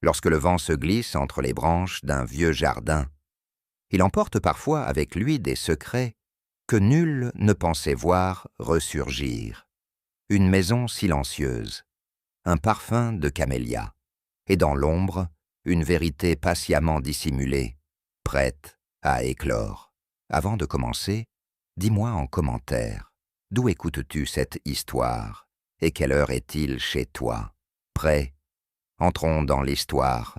lorsque le vent se glisse entre les branches d'un vieux jardin. Il emporte parfois avec lui des secrets que nul ne pensait voir ressurgir. Une maison silencieuse, un parfum de camélia, et dans l'ombre, une vérité patiemment dissimulée, prête à éclore. Avant de commencer, dis-moi en commentaire, d'où écoutes-tu cette histoire, et quelle heure est-il chez toi? Prêt? Entrons dans l'histoire.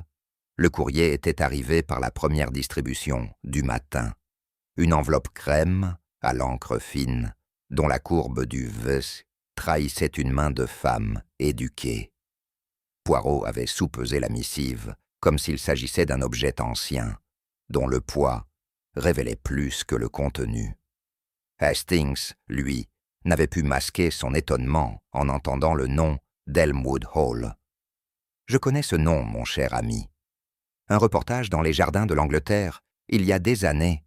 Le courrier était arrivé par la première distribution, du matin. Une enveloppe crème, à l'encre fine, dont la courbe du V trahissait une main de femme éduquée. Poirot avait soupesé la missive, comme s'il s'agissait d'un objet ancien, dont le poids révélait plus que le contenu. Hastings, lui, n'avait pu masquer son étonnement en entendant le nom d'Elmwood Hall. « Je connais ce nom, mon cher ami. Un reportage dans les jardins de l'Angleterre, il y a des années.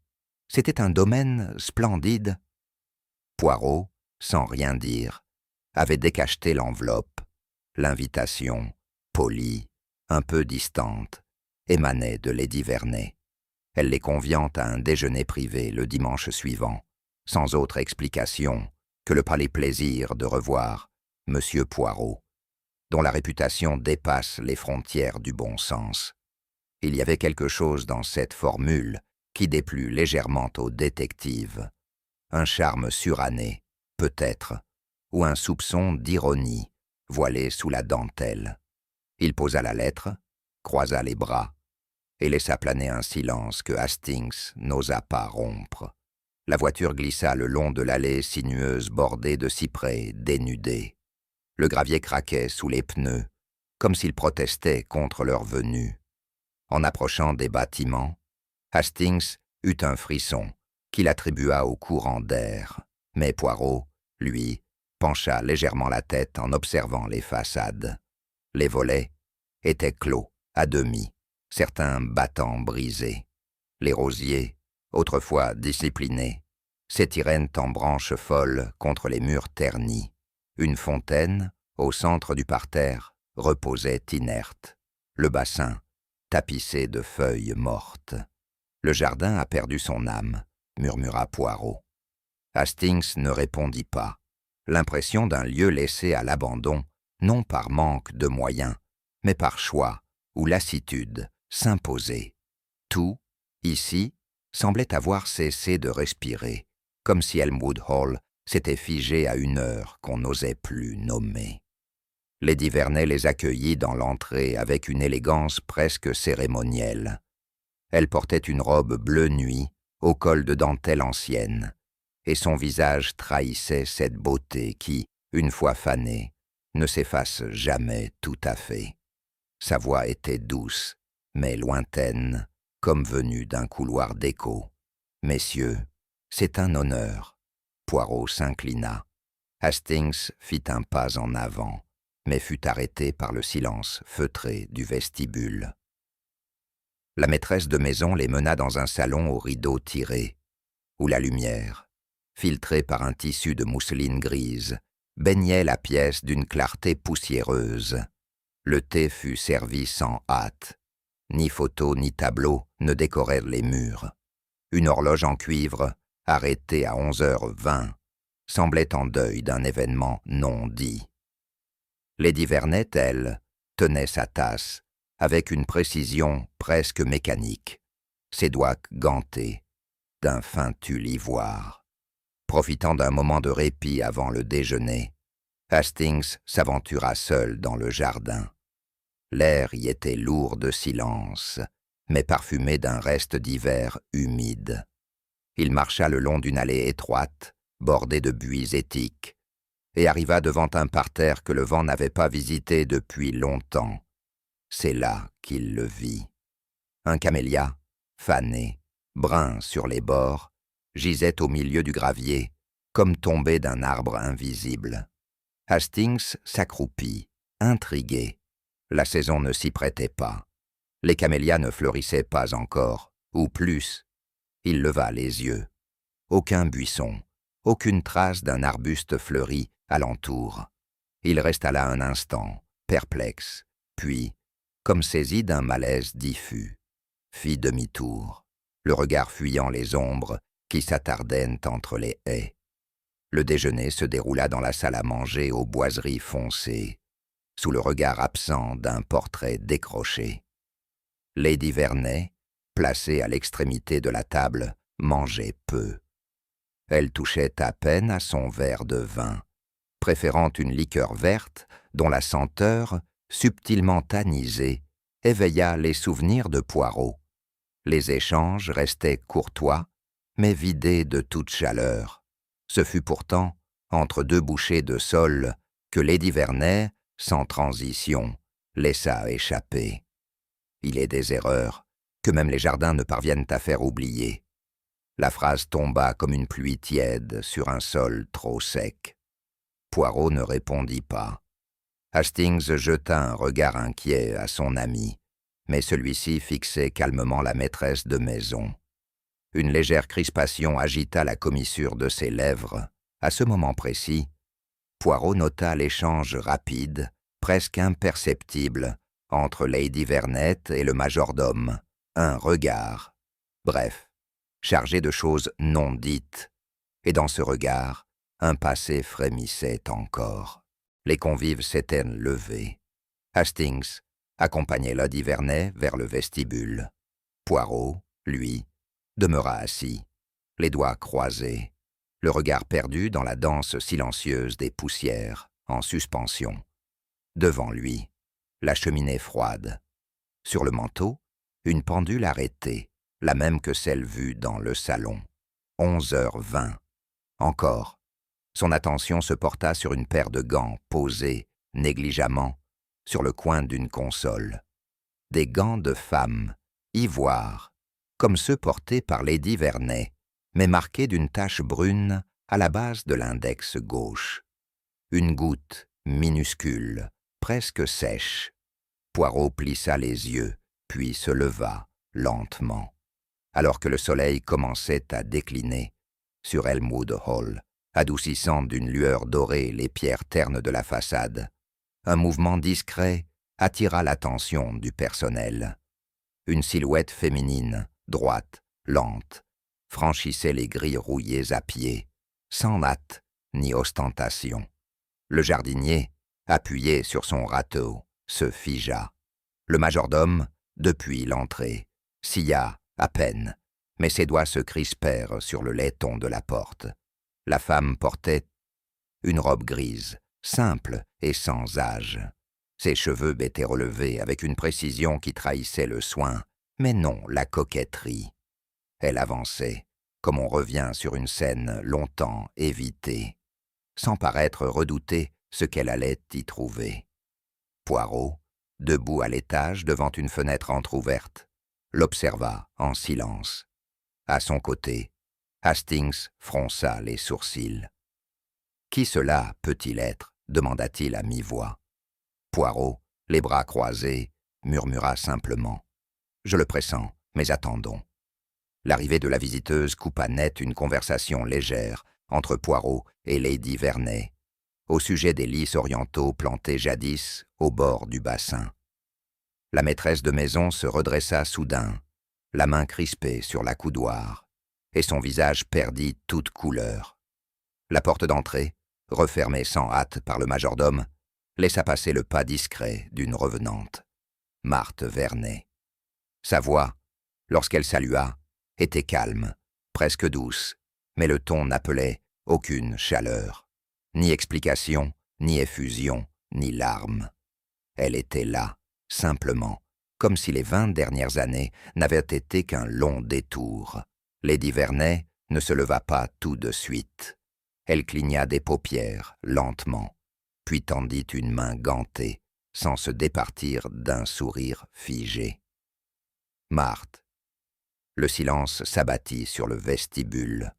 C'était un domaine splendide. » Poirot, sans rien dire, avait décacheté l'enveloppe. L'invitation, polie, un peu distante, émanait de Lady Vernet. Elle les conviant à un déjeuner privé le dimanche suivant, sans autre explication que le palais plaisir de revoir M. Poirot, dont la réputation dépasse les frontières du bon sens. Il y avait quelque chose dans cette formule qui déplut légèrement au détective. Un charme suranné, peut-être, ou un soupçon d'ironie, voilé sous la dentelle. Il posa la lettre, croisa les bras, et laissa planer un silence que Hastings n'osa pas rompre. La voiture glissa le long de l'allée sinueuse bordée de cyprès dénudés. Le gravier craquait sous les pneus, comme s'il protestait contre leur venue. En approchant des bâtiments, Hastings eut un frisson qu'il attribua au courant d'air, mais Poirot, lui, pencha légèrement la tête en observant les façades. Les volets étaient clos, à demi, certains battants brisés. Les rosiers, autrefois disciplinés, s'étiraient en branches folles contre les murs ternis. Une fontaine, au centre du parterre, reposait inerte. Le bassin, tapissé de feuilles mortes. « Le jardin a perdu son âme », murmura Poirot. Hastings ne répondit pas. L'impression d'un lieu laissé à l'abandon, non par manque de moyens, mais par choix ou lassitude, s'imposait. Tout, ici, semblait avoir cessé de respirer, comme si Elmwood Hall s'était figé à une heure qu'on n'osait plus nommer. Lady Vernet les accueillit dans l'entrée avec une élégance presque cérémonielle. Elle portait une robe bleu nuit, au col de dentelle ancienne, et son visage trahissait cette beauté qui, une fois fanée, ne s'efface jamais tout à fait. Sa voix était douce, mais lointaine, comme venue d'un couloir d'écho. « Messieurs, c'est un honneur. » Poirot s'inclina. Hastings fit un pas en avant, mais fut arrêté par le silence feutré du vestibule. La maîtresse de maison les mena dans un salon aux rideaux tirés, où la lumière, filtrée par un tissu de mousseline grise, baignait la pièce d'une clarté poussiéreuse. Le thé fut servi sans hâte. Ni photos ni tableaux ne décorèrent les murs. Une horloge en cuivre, arrêtée à 11h20, semblait en deuil d'un événement non dit. Lady Vernet, elle, tenait sa tasse, avec une précision presque mécanique, ses doigts gantés, d'un fin tulle ivoire. Profitant d'un moment de répit avant le déjeuner, Hastings s'aventura seul dans le jardin. L'air y était lourd de silence, mais parfumé d'un reste d'hiver humide. Il marcha le long d'une allée étroite, bordée de buis étiques, et arriva devant un parterre que le vent n'avait pas visité depuis longtemps. C'est là qu'il le vit. Un camélia, fané, brun sur les bords, gisait au milieu du gravier, comme tombé d'un arbre invisible. Hastings s'accroupit, intrigué. La saison ne s'y prêtait pas. Les camélias ne fleurissaient pas encore, ou plus. Il leva les yeux. Aucun buisson, aucune trace d'un arbuste fleuri alentour. Il resta là un instant, perplexe, puis, comme saisi d'un malaise diffus, fit demi-tour, le regard fuyant les ombres qui s'attardaient entre les haies. Le déjeuner se déroula dans la salle à manger aux boiseries foncées, sous le regard absent d'un portrait décroché. Lady Vernet, placée à l'extrémité de la table, mangeait peu. Elle touchait à peine à son verre de vin, préférant une liqueur verte dont la senteur, subtilement anisée, éveilla les souvenirs de Poirot. Les échanges restaient courtois, mais vidés de toute chaleur. Ce fut pourtant entre deux bouchées de sol que Lady Vernet, sans transition, laissa échapper. Il est des erreurs que même les jardins ne parviennent à faire oublier. La phrase tomba comme une pluie tiède sur un sol trop sec. Poirot ne répondit pas. Hastings jeta un regard inquiet à son ami, mais celui-ci fixait calmement la maîtresse de maison. Une légère crispation agita la commissure de ses lèvres. À ce moment précis, Poirot nota l'échange rapide, presque imperceptible, entre Lady Vernet et le majordome. Un regard, bref, chargé de choses non dites. Et dans ce regard, un passé frémissait encore. Les convives s'étaient levés. Hastings accompagnait Lady Vernet vers le vestibule. Poirot, lui, demeura assis, les doigts croisés, le regard perdu dans la danse silencieuse des poussières, en suspension. Devant lui, la cheminée froide. Sur le manteau, une pendule arrêtée, la même que celle vue dans le salon. 11h20. Encore. Son attention se porta sur une paire de gants posés, négligemment, sur le coin d'une console. Des gants de femme, ivoire, comme ceux portés par Lady Vernet, mais marqués d'une tache brune à la base de l'index gauche. Une goutte, minuscule, presque sèche. Poirot plissa les yeux, puis se leva, lentement, alors que le soleil commençait à décliner sur Elmwood Hall, adoucissant d'une lueur dorée les pierres ternes de la façade. Un mouvement discret attira l'attention du personnel. Une silhouette féminine, droite, lente, franchissait les grilles rouillées à pied, sans hâte ni ostentation. Le jardinier, appuyé sur son râteau, se figea. Le majordome, depuis l'entrée, scia à peine, mais ses doigts se crispèrent sur le laiton de la porte. La femme portait une robe grise, simple et sans âge. Ses cheveux étaient relevés avec une précision qui trahissait le soin, mais non la coquetterie. Elle avançait, comme on revient sur une scène longtemps évitée, sans paraître redouter ce qu'elle allait y trouver. Poirot, debout à l'étage devant une fenêtre entr'ouverte, l'observa en silence. À son côté, Hastings fronça les sourcils. « Qui cela peut-il être ?» demanda-t-il à mi-voix. Poirot, les bras croisés, murmura simplement. « Je le pressens, mais attendons. » L'arrivée de la visiteuse coupa net une conversation légère entre Poirot et Lady Vernet, au sujet des lys orientaux plantés jadis au bord du bassin. La maîtresse de maison se redressa soudain, la main crispée sur l'accoudoir, et son visage perdit toute couleur. La porte d'entrée, refermée sans hâte par le majordome, laissa passer le pas discret d'une revenante, Marthe Vernet. Sa voix, lorsqu'elle salua, était calme, presque douce, mais le ton n'appelait aucune chaleur, ni explication, ni effusion, ni larmes. Elle était là, simplement, comme si les 20 dernières années n'avaient été qu'un long détour. Lady Vernet ne se leva pas tout de suite. Elle cligna des paupières, lentement, puis tendit une main gantée, sans se départir d'un sourire figé. Marthe. Le silence s'abattit sur le vestibule.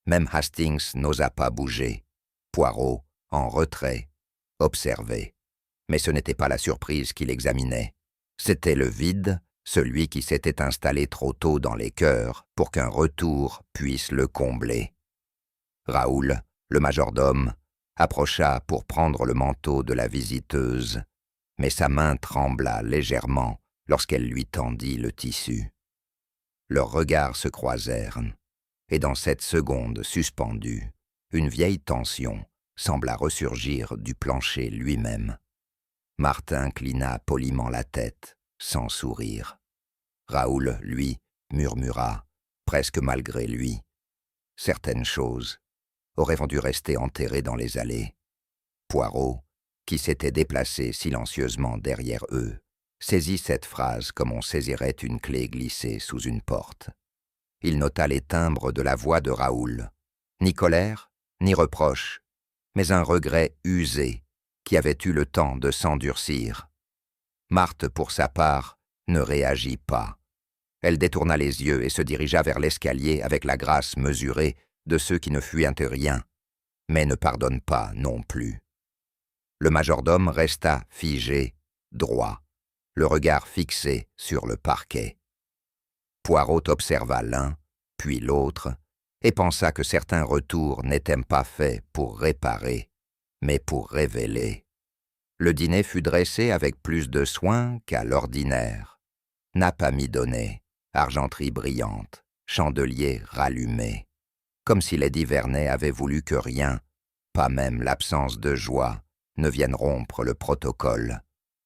Même Hastings n'osa pas bouger. Poirot, en retrait, observait. Mais ce n'était pas la surprise qui l'examinait. C'était le vide, celui qui s'était installé trop tôt dans les cœurs pour qu'un retour puisse le combler. Raoul, le majordome, approcha pour prendre le manteau de la visiteuse, mais sa main trembla légèrement lorsqu'elle lui tendit le tissu. Leurs regards se croisèrent, et dans cette seconde suspendue, une vieille tension sembla ressurgir du plancher lui-même. Marthe inclina poliment la tête, sans sourire. Raoul, lui, murmura, presque malgré lui. Certaines choses auraient dû rester enterrées dans les allées. Poirot, qui s'était déplacé silencieusement derrière eux, saisit cette phrase comme on saisirait une clé glissée sous une porte. Il nota les timbres de la voix de Raoul. Ni colère, ni reproche, mais un regret usé qui avait eu le temps de s'endurcir. Marthe, pour sa part, ne réagit pas. Elle détourna les yeux et se dirigea vers l'escalier avec la grâce mesurée de ceux qui ne fuient rien, mais ne pardonnent pas non plus. Le majordome resta figé, droit, le regard fixé sur le parquet. Poirot observa l'un, puis l'autre, et pensa que certains retours n'étaient pas faits pour réparer, mais pour révéler. Le dîner fut dressé avec plus de soin qu'à l'ordinaire. Nappe amidonnée, argenterie brillante, chandelier rallumé, comme si Lady Vernet avait voulu que rien, pas même l'absence de joie, ne vienne rompre le protocole.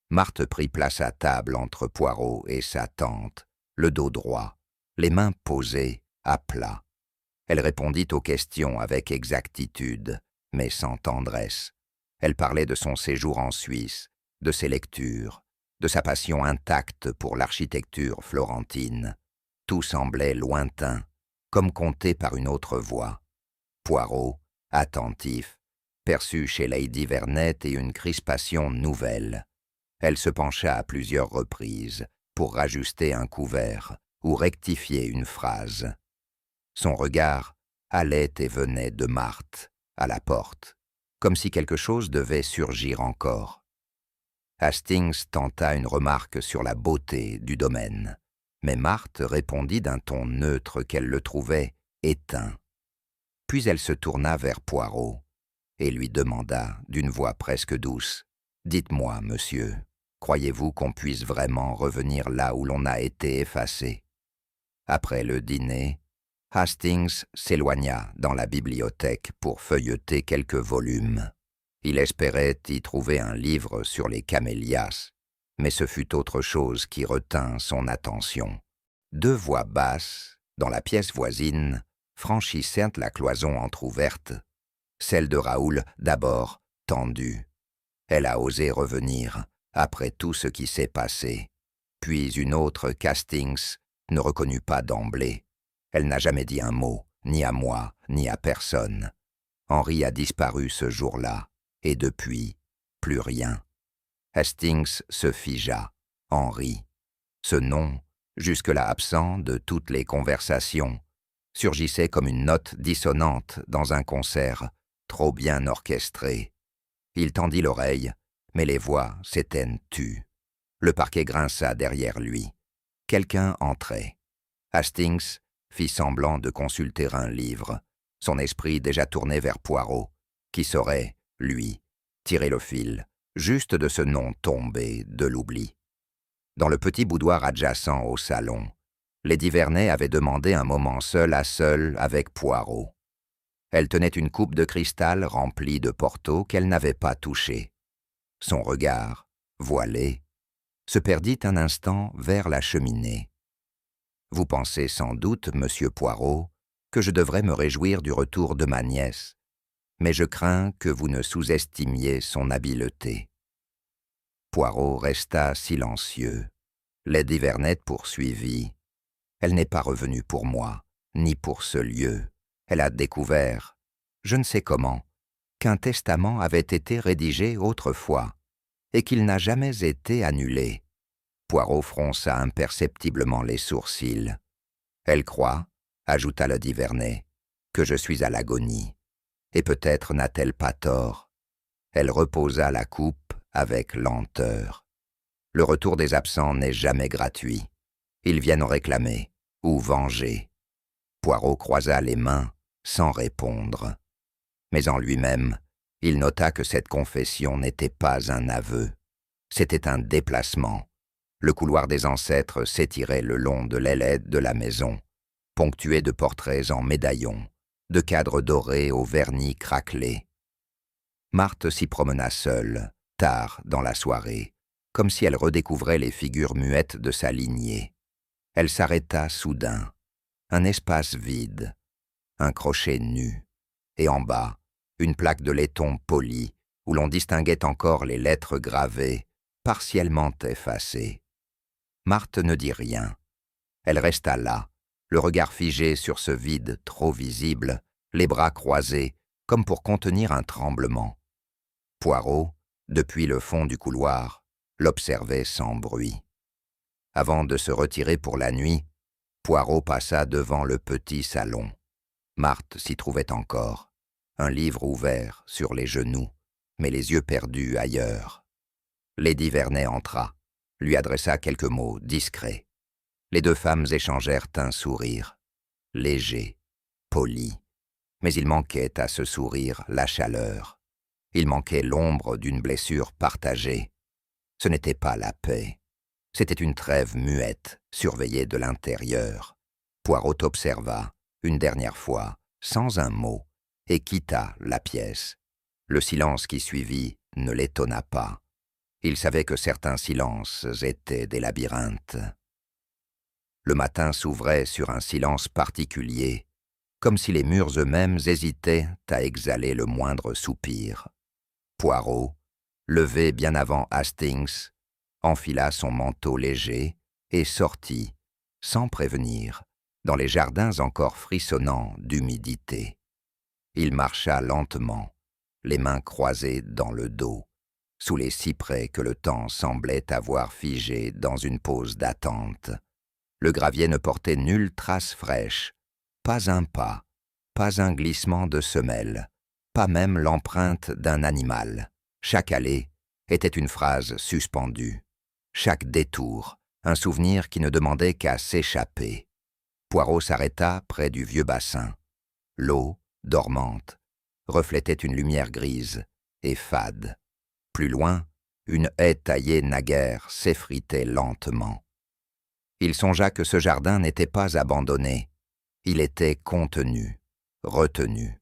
Marthe prit place à table entre Poirot et sa tante, le dos droit, les mains posées à plat. Elle répondit aux questions avec exactitude, mais sans tendresse. Elle parlait de son séjour en Suisse, de ses lectures, de sa passion intacte pour l'architecture florentine. Tout semblait lointain, comme conté par une autre voix. Poirot, attentif, perçut chez Lady Vernet une crispation nouvelle. Elle se pencha à plusieurs reprises pour rajuster un couvert ou rectifier une phrase. Son regard allait et venait de Marthe, à la porte, comme si quelque chose devait surgir encore. Hastings tenta une remarque sur la beauté du domaine, mais Marthe répondit d'un ton neutre qu'elle le trouvait éteint. Puis elle se tourna vers Poirot et lui demanda d'une voix presque douce « Dites-moi, monsieur, croyez-vous qu'on puisse vraiment revenir là où l'on a été effacé ?» Après le dîner, Hastings s'éloigna dans la bibliothèque pour feuilleter quelques volumes. Il espérait y trouver un livre sur les camélias, mais ce fut autre chose qui retint son attention. Deux voix basses, dans la pièce voisine, franchissaient la cloison entr'ouverte. Celle de Raoul, d'abord, tendue. Elle a osé revenir, après tout ce qui s'est passé. Puis une autre qu'Hastings ne reconnut pas d'emblée. Elle n'a jamais dit un mot, ni à moi, ni à personne. Henri a disparu ce jour-là, et depuis, plus rien. Hastings se figea, Henri. Ce nom, jusque-là absent de toutes les conversations, surgissait comme une note dissonante dans un concert trop bien orchestré. Il tendit l'oreille, mais les voix s'étaient tues. Le parquet grinça derrière lui. Quelqu'un entrait. Hastings fit semblant de consulter un livre, son esprit déjà tourné vers Poirot, qui saurait, lui, tirer le fil, juste de ce nom tombé de l'oubli. Dans le petit boudoir adjacent au salon, Lady Vernet avait demandé un moment seul à seul avec Poirot. Elle tenait une coupe de cristal remplie de Porto qu'elle n'avait pas touchée. Son regard, voilé, se perdit un instant vers la cheminée. « Vous pensez sans doute, monsieur Poirot, que je devrais me réjouir du retour de ma nièce, mais je crains que vous ne sous-estimiez son habileté. » Poirot resta silencieux. Lady Vernet poursuivit. « Elle n'est pas revenue pour moi, ni pour ce lieu. Elle a découvert, je ne sais comment, qu'un testament avait été rédigé autrefois, et qu'il n'a jamais été annulé. » Poirot fronça imperceptiblement les sourcils. « Elle croit, » ajouta Lady Vernet, « que je suis à l'agonie. Et peut-être n'a-t-elle pas tort. » Elle reposa la coupe avec lenteur. Le retour des absents n'est jamais gratuit. Ils viennent réclamer ou venger. Poirot croisa les mains sans répondre. Mais en lui-même, il nota que cette confession n'était pas un aveu. C'était un déplacement. Le couloir des ancêtres s'étirait le long de l'aile de la maison, ponctué de portraits en médaillons, de cadres dorés au vernis craquelé. Marthe s'y promena seule, tard dans la soirée, comme si elle redécouvrait les figures muettes de sa lignée. Elle s'arrêta soudain. Un espace vide, un crochet nu, et en bas, une plaque de laiton poli, où l'on distinguait encore les lettres gravées, partiellement effacées. Marthe ne dit rien. Elle resta là, le regard figé sur ce vide trop visible, les bras croisés, comme pour contenir un tremblement. Poirot, depuis le fond du couloir, l'observait sans bruit. Avant de se retirer pour la nuit, Poirot passa devant le petit salon. Marthe s'y trouvait encore, un livre ouvert sur les genoux, mais les yeux perdus ailleurs. Lady Vernet entra, lui adressa quelques mots discrets. Les deux femmes échangèrent un sourire, léger, poli, mais il manquait à ce sourire la chaleur. Il manquait l'ombre d'une blessure partagée. Ce n'était pas la paix. C'était une trêve muette, surveillée de l'intérieur. Poirot observa, une dernière fois, sans un mot, et quitta la pièce. Le silence qui suivit ne l'étonna pas. Il savait que certains silences étaient des labyrinthes. Le matin s'ouvrait sur un silence particulier, comme si les murs eux-mêmes hésitaient à exhaler le moindre soupir. Poirot, levé bien avant Hastings, enfila son manteau léger et sortit, sans prévenir, dans les jardins encore frissonnants d'humidité. Il marcha lentement, les mains croisées dans le dos, sous les cyprès que le temps semblait avoir figés dans une pause d'attente. Le gravier ne portait nulle trace fraîche, pas un pas, pas un glissement de semelle, pas même l'empreinte d'un animal. Chaque allée était une phrase suspendue. Chaque détour, un souvenir qui ne demandait qu'à s'échapper. Poirot s'arrêta près du vieux bassin. L'eau, dormante, reflétait une lumière grise et fade. Plus loin, une haie taillée naguère s'effritait lentement. Il songea que ce jardin n'était pas abandonné. Il était contenu, retenu.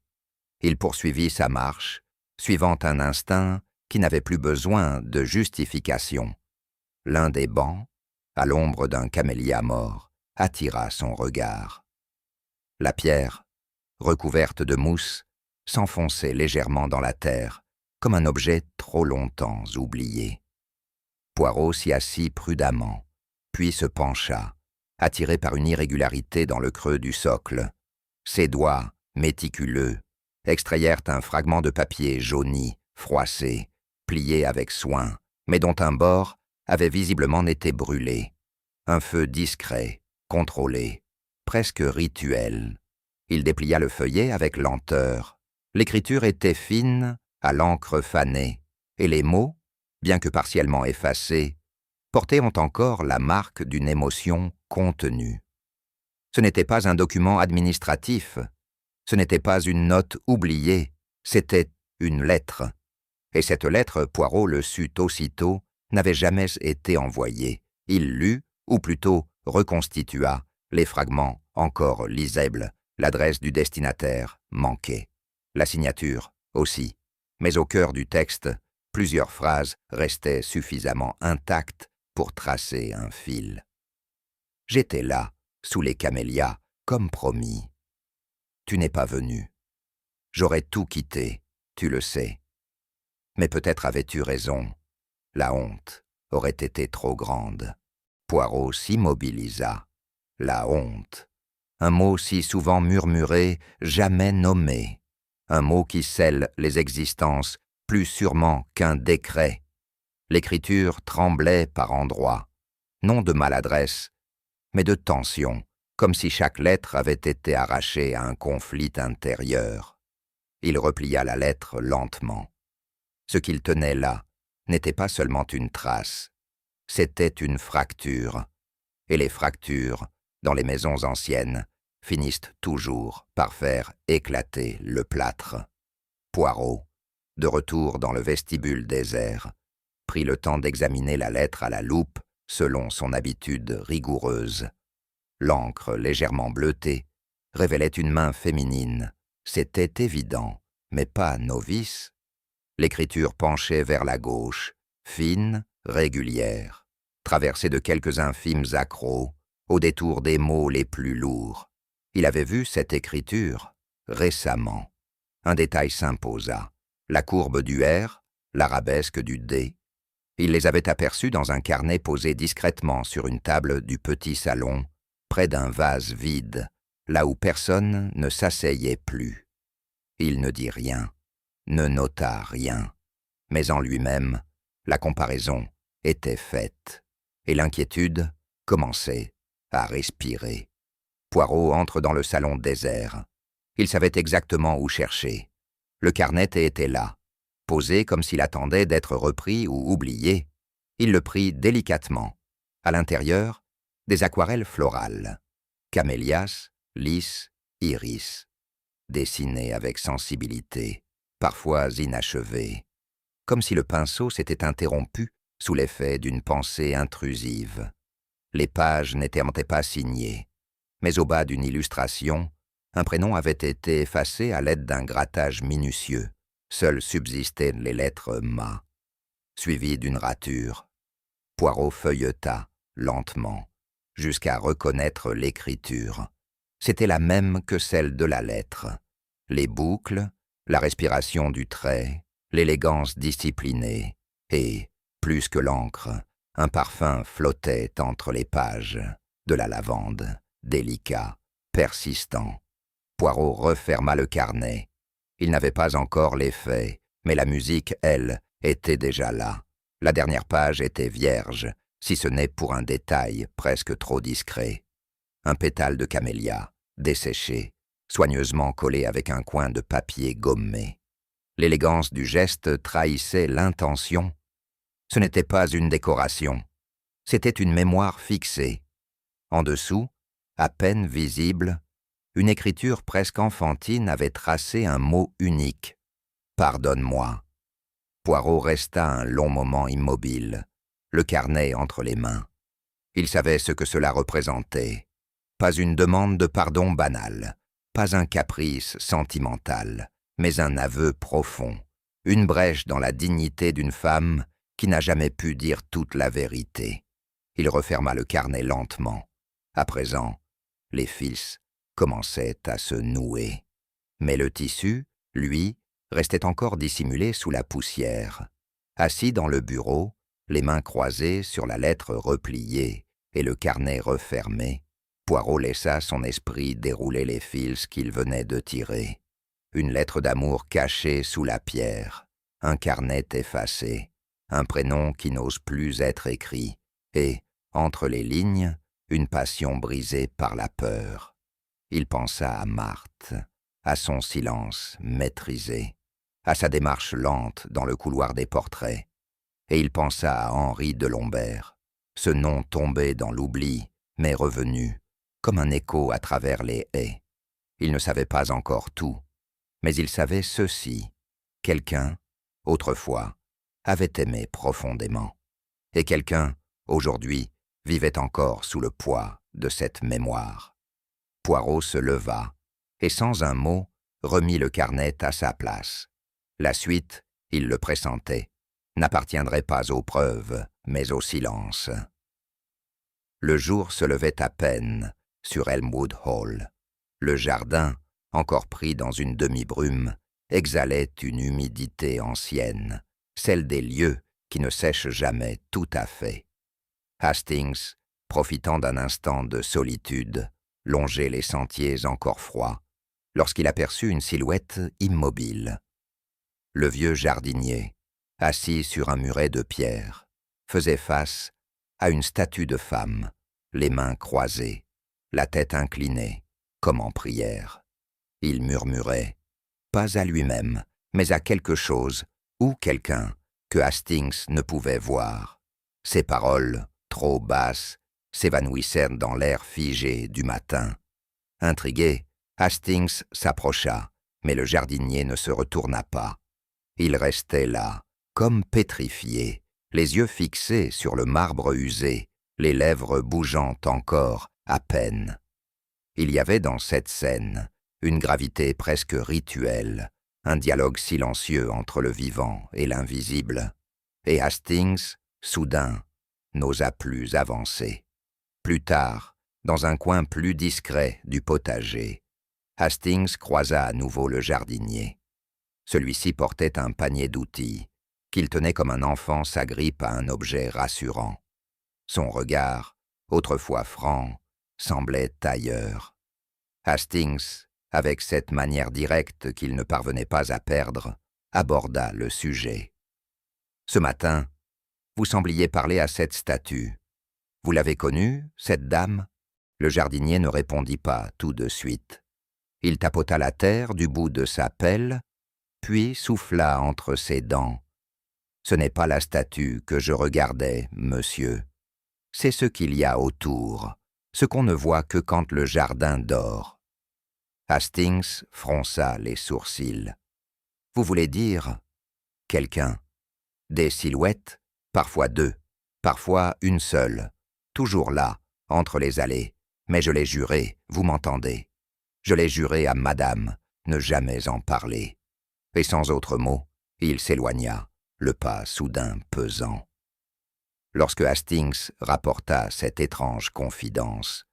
Il poursuivit sa marche, suivant un instinct qui n'avait plus besoin de justification. L'un des bancs, à l'ombre d'un camélia mort, attira son regard. La pierre, recouverte de mousse, s'enfonçait légèrement dans la terre, comme un objet trop longtemps oublié. Poirot s'y assit prudemment, puis se pencha, attiré par une irrégularité dans le creux du socle. Ses doigts, méticuleux, extrayèrent un fragment de papier jauni, froissé, plié avec soin, mais dont un bord avait visiblement été brûlé. Un feu discret, contrôlé, presque rituel. Il déplia le feuillet avec lenteur. L'écriture était fine, à l'encre fanée, et les mots, bien que partiellement effacés, portaient encore la marque d'une émotion contenue. Ce n'était pas un document administratif, ce n'était pas une note oubliée, c'était une lettre. Et cette lettre, Poirot le sut aussitôt, n'avait jamais été envoyée. Il lut, ou plutôt reconstitua, les fragments encore lisibles. L'adresse du destinataire manquait. La signature aussi. Mais au cœur du texte, plusieurs phrases restaient suffisamment intactes pour tracer un fil. J'étais là, sous les camélias, comme promis. Tu n'es pas venu. J'aurais tout quitté, tu le sais. Mais peut-être avais-tu raison. La honte aurait été trop grande. Poirot s'immobilisa. La honte. Un mot si souvent murmuré, jamais nommé. Un mot qui scelle les existences plus sûrement qu'un décret. L'écriture tremblait par endroits, non de maladresse, mais de tension, comme si chaque lettre avait été arrachée à un conflit intérieur. Il replia la lettre lentement. Ce qu'il tenait là n'était pas seulement une trace, c'était une fracture. Et les fractures, dans les maisons anciennes, finissent toujours par faire éclater le plâtre. Poirot, de retour dans le vestibule désert, prit le temps d'examiner la lettre à la loupe selon son habitude rigoureuse. L'encre légèrement bleutée révélait une main féminine. C'était évident, mais pas novice. L'écriture penchait vers la gauche, fine, régulière, traversée de quelques infimes accros, au détour des mots les plus lourds. Il avait vu cette écriture récemment. Un détail s'imposa. La courbe du R, l'arabesque du D. Il les avait aperçus dans un carnet posé discrètement sur une table du petit salon, près d'un vase vide, là où personne ne s'asseyait plus. Il ne dit rien, ne nota rien, mais en lui-même, la comparaison était faite, et l'inquiétude commençait à respirer. Poirot entre dans le salon désert. Il savait exactement où chercher. Le carnet était là, posé comme s'il attendait d'être repris ou oublié. Il le prit délicatement. À l'intérieur, des aquarelles florales. Camélias, lys, iris. Dessinées avec sensibilité, parfois inachevées. Comme si le pinceau s'était interrompu sous l'effet d'une pensée intrusive. Les pages n'étaient pas signées, mais au bas d'une illustration, un prénom avait été effacé à l'aide d'un grattage minutieux. Seules subsistaient les lettres « Ma », suivies d'une rature. Poirot feuilleta, lentement, jusqu'à reconnaître l'écriture. C'était la même que celle de la lettre. Les boucles, la respiration du trait, l'élégance disciplinée, et, plus que l'encre, un parfum flottait entre les pages, de la lavande, délicat, persistant. Poirot referma le carnet. Il n'avait pas encore l'effet, mais la musique, elle, était déjà là. La dernière page était vierge, si ce n'est pour un détail presque trop discret. Un pétale de camélia, desséché, soigneusement collé avec un coin de papier gommé. L'élégance du geste trahissait l'intention. Ce n'était pas une décoration, c'était une mémoire fixée. En dessous, à peine visible, une écriture presque enfantine avait tracé un mot unique. « Pardonne-moi ». Poirot resta un long moment immobile, le carnet entre les mains. Il savait ce que cela représentait. Pas une demande de pardon banale, pas un caprice sentimental, mais un aveu profond, une brèche dans la dignité d'une femme qui n'a jamais pu dire toute la vérité. Il referma le carnet lentement. À présent, les fils commençaient à se nouer. Mais le tissu, lui, restait encore dissimulé sous la poussière. Assis dans le bureau, les mains croisées sur la lettre repliée et le carnet refermé, Poirot laissa son esprit dérouler les fils qu'il venait de tirer. Une lettre d'amour cachée sous la pierre, un carnet effacé, un prénom qui n'ose plus être écrit, et, entre les lignes, une passion brisée par la peur. Il pensa à Marthe, à son silence maîtrisé, à sa démarche lente dans le couloir des portraits, et il pensa à Henri de Lombert, ce nom tombé dans l'oubli, mais revenu, comme un écho à travers les haies. Il ne savait pas encore tout, mais il savait ceci. Quelqu'un, autrefois, avait aimé profondément. Et quelqu'un, aujourd'hui, vivait encore sous le poids de cette mémoire. Poirot se leva, et sans un mot, remit le carnet à sa place. La suite, il le pressentait, n'appartiendrait pas aux preuves, mais au silence. Le jour se levait à peine sur Elmwood Hall. Le jardin, encore pris dans une demi-brume, exhalait une humidité ancienne, celle des lieux qui ne sèchent jamais tout à fait. Hastings, profitant d'un instant de solitude, longeait les sentiers encore froids, lorsqu'il aperçut une silhouette immobile. Le vieux jardinier, assis sur un muret de pierre, faisait face à une statue de femme, les mains croisées, la tête inclinée, comme en prière. Il murmurait, pas à lui-même, mais à quelque chose ou quelqu'un que Hastings ne pouvait voir. Ses paroles, trop basses, s'évanouissaient dans l'air figé du matin. Intrigué, Hastings s'approcha, mais le jardinier ne se retourna pas. Il restait là, comme pétrifié, les yeux fixés sur le marbre usé, les lèvres bougeant encore, à peine. Il y avait dans cette scène une gravité presque rituelle, un dialogue silencieux entre le vivant et l'invisible, et Hastings, soudain, n'osa plus avancer. Plus tard, dans un coin plus discret du potager, Hastings croisa à nouveau le jardinier. Celui-ci portait un panier d'outils, qu'il tenait comme un enfant s'agrippe à un objet rassurant. Son regard, autrefois franc, semblait ailleurs. Hastings, avec cette manière directe qu'il ne parvenait pas à perdre, aborda le sujet. « Ce matin, vous sembliez parler à cette statue. Vous l'avez connue, cette dame ?» Le jardinier ne répondit pas tout de suite. Il tapota la terre du bout de sa pelle, puis souffla entre ses dents. « Ce n'est pas la statue que je regardais, monsieur. C'est ce qu'il y a autour, ce qu'on ne voit que quand le jardin dort. » Hastings fronça les sourcils. « Vous voulez dire quelqu'un? Des silhouettes, parfois deux, parfois une seule, toujours là, entre les allées. Mais je l'ai juré, vous m'entendez? Je l'ai juré à madame, ne jamais en parler. » Et sans autre mot, il s'éloigna, le pas soudain pesant. Lorsque Hastings rapporta cette étrange confidence,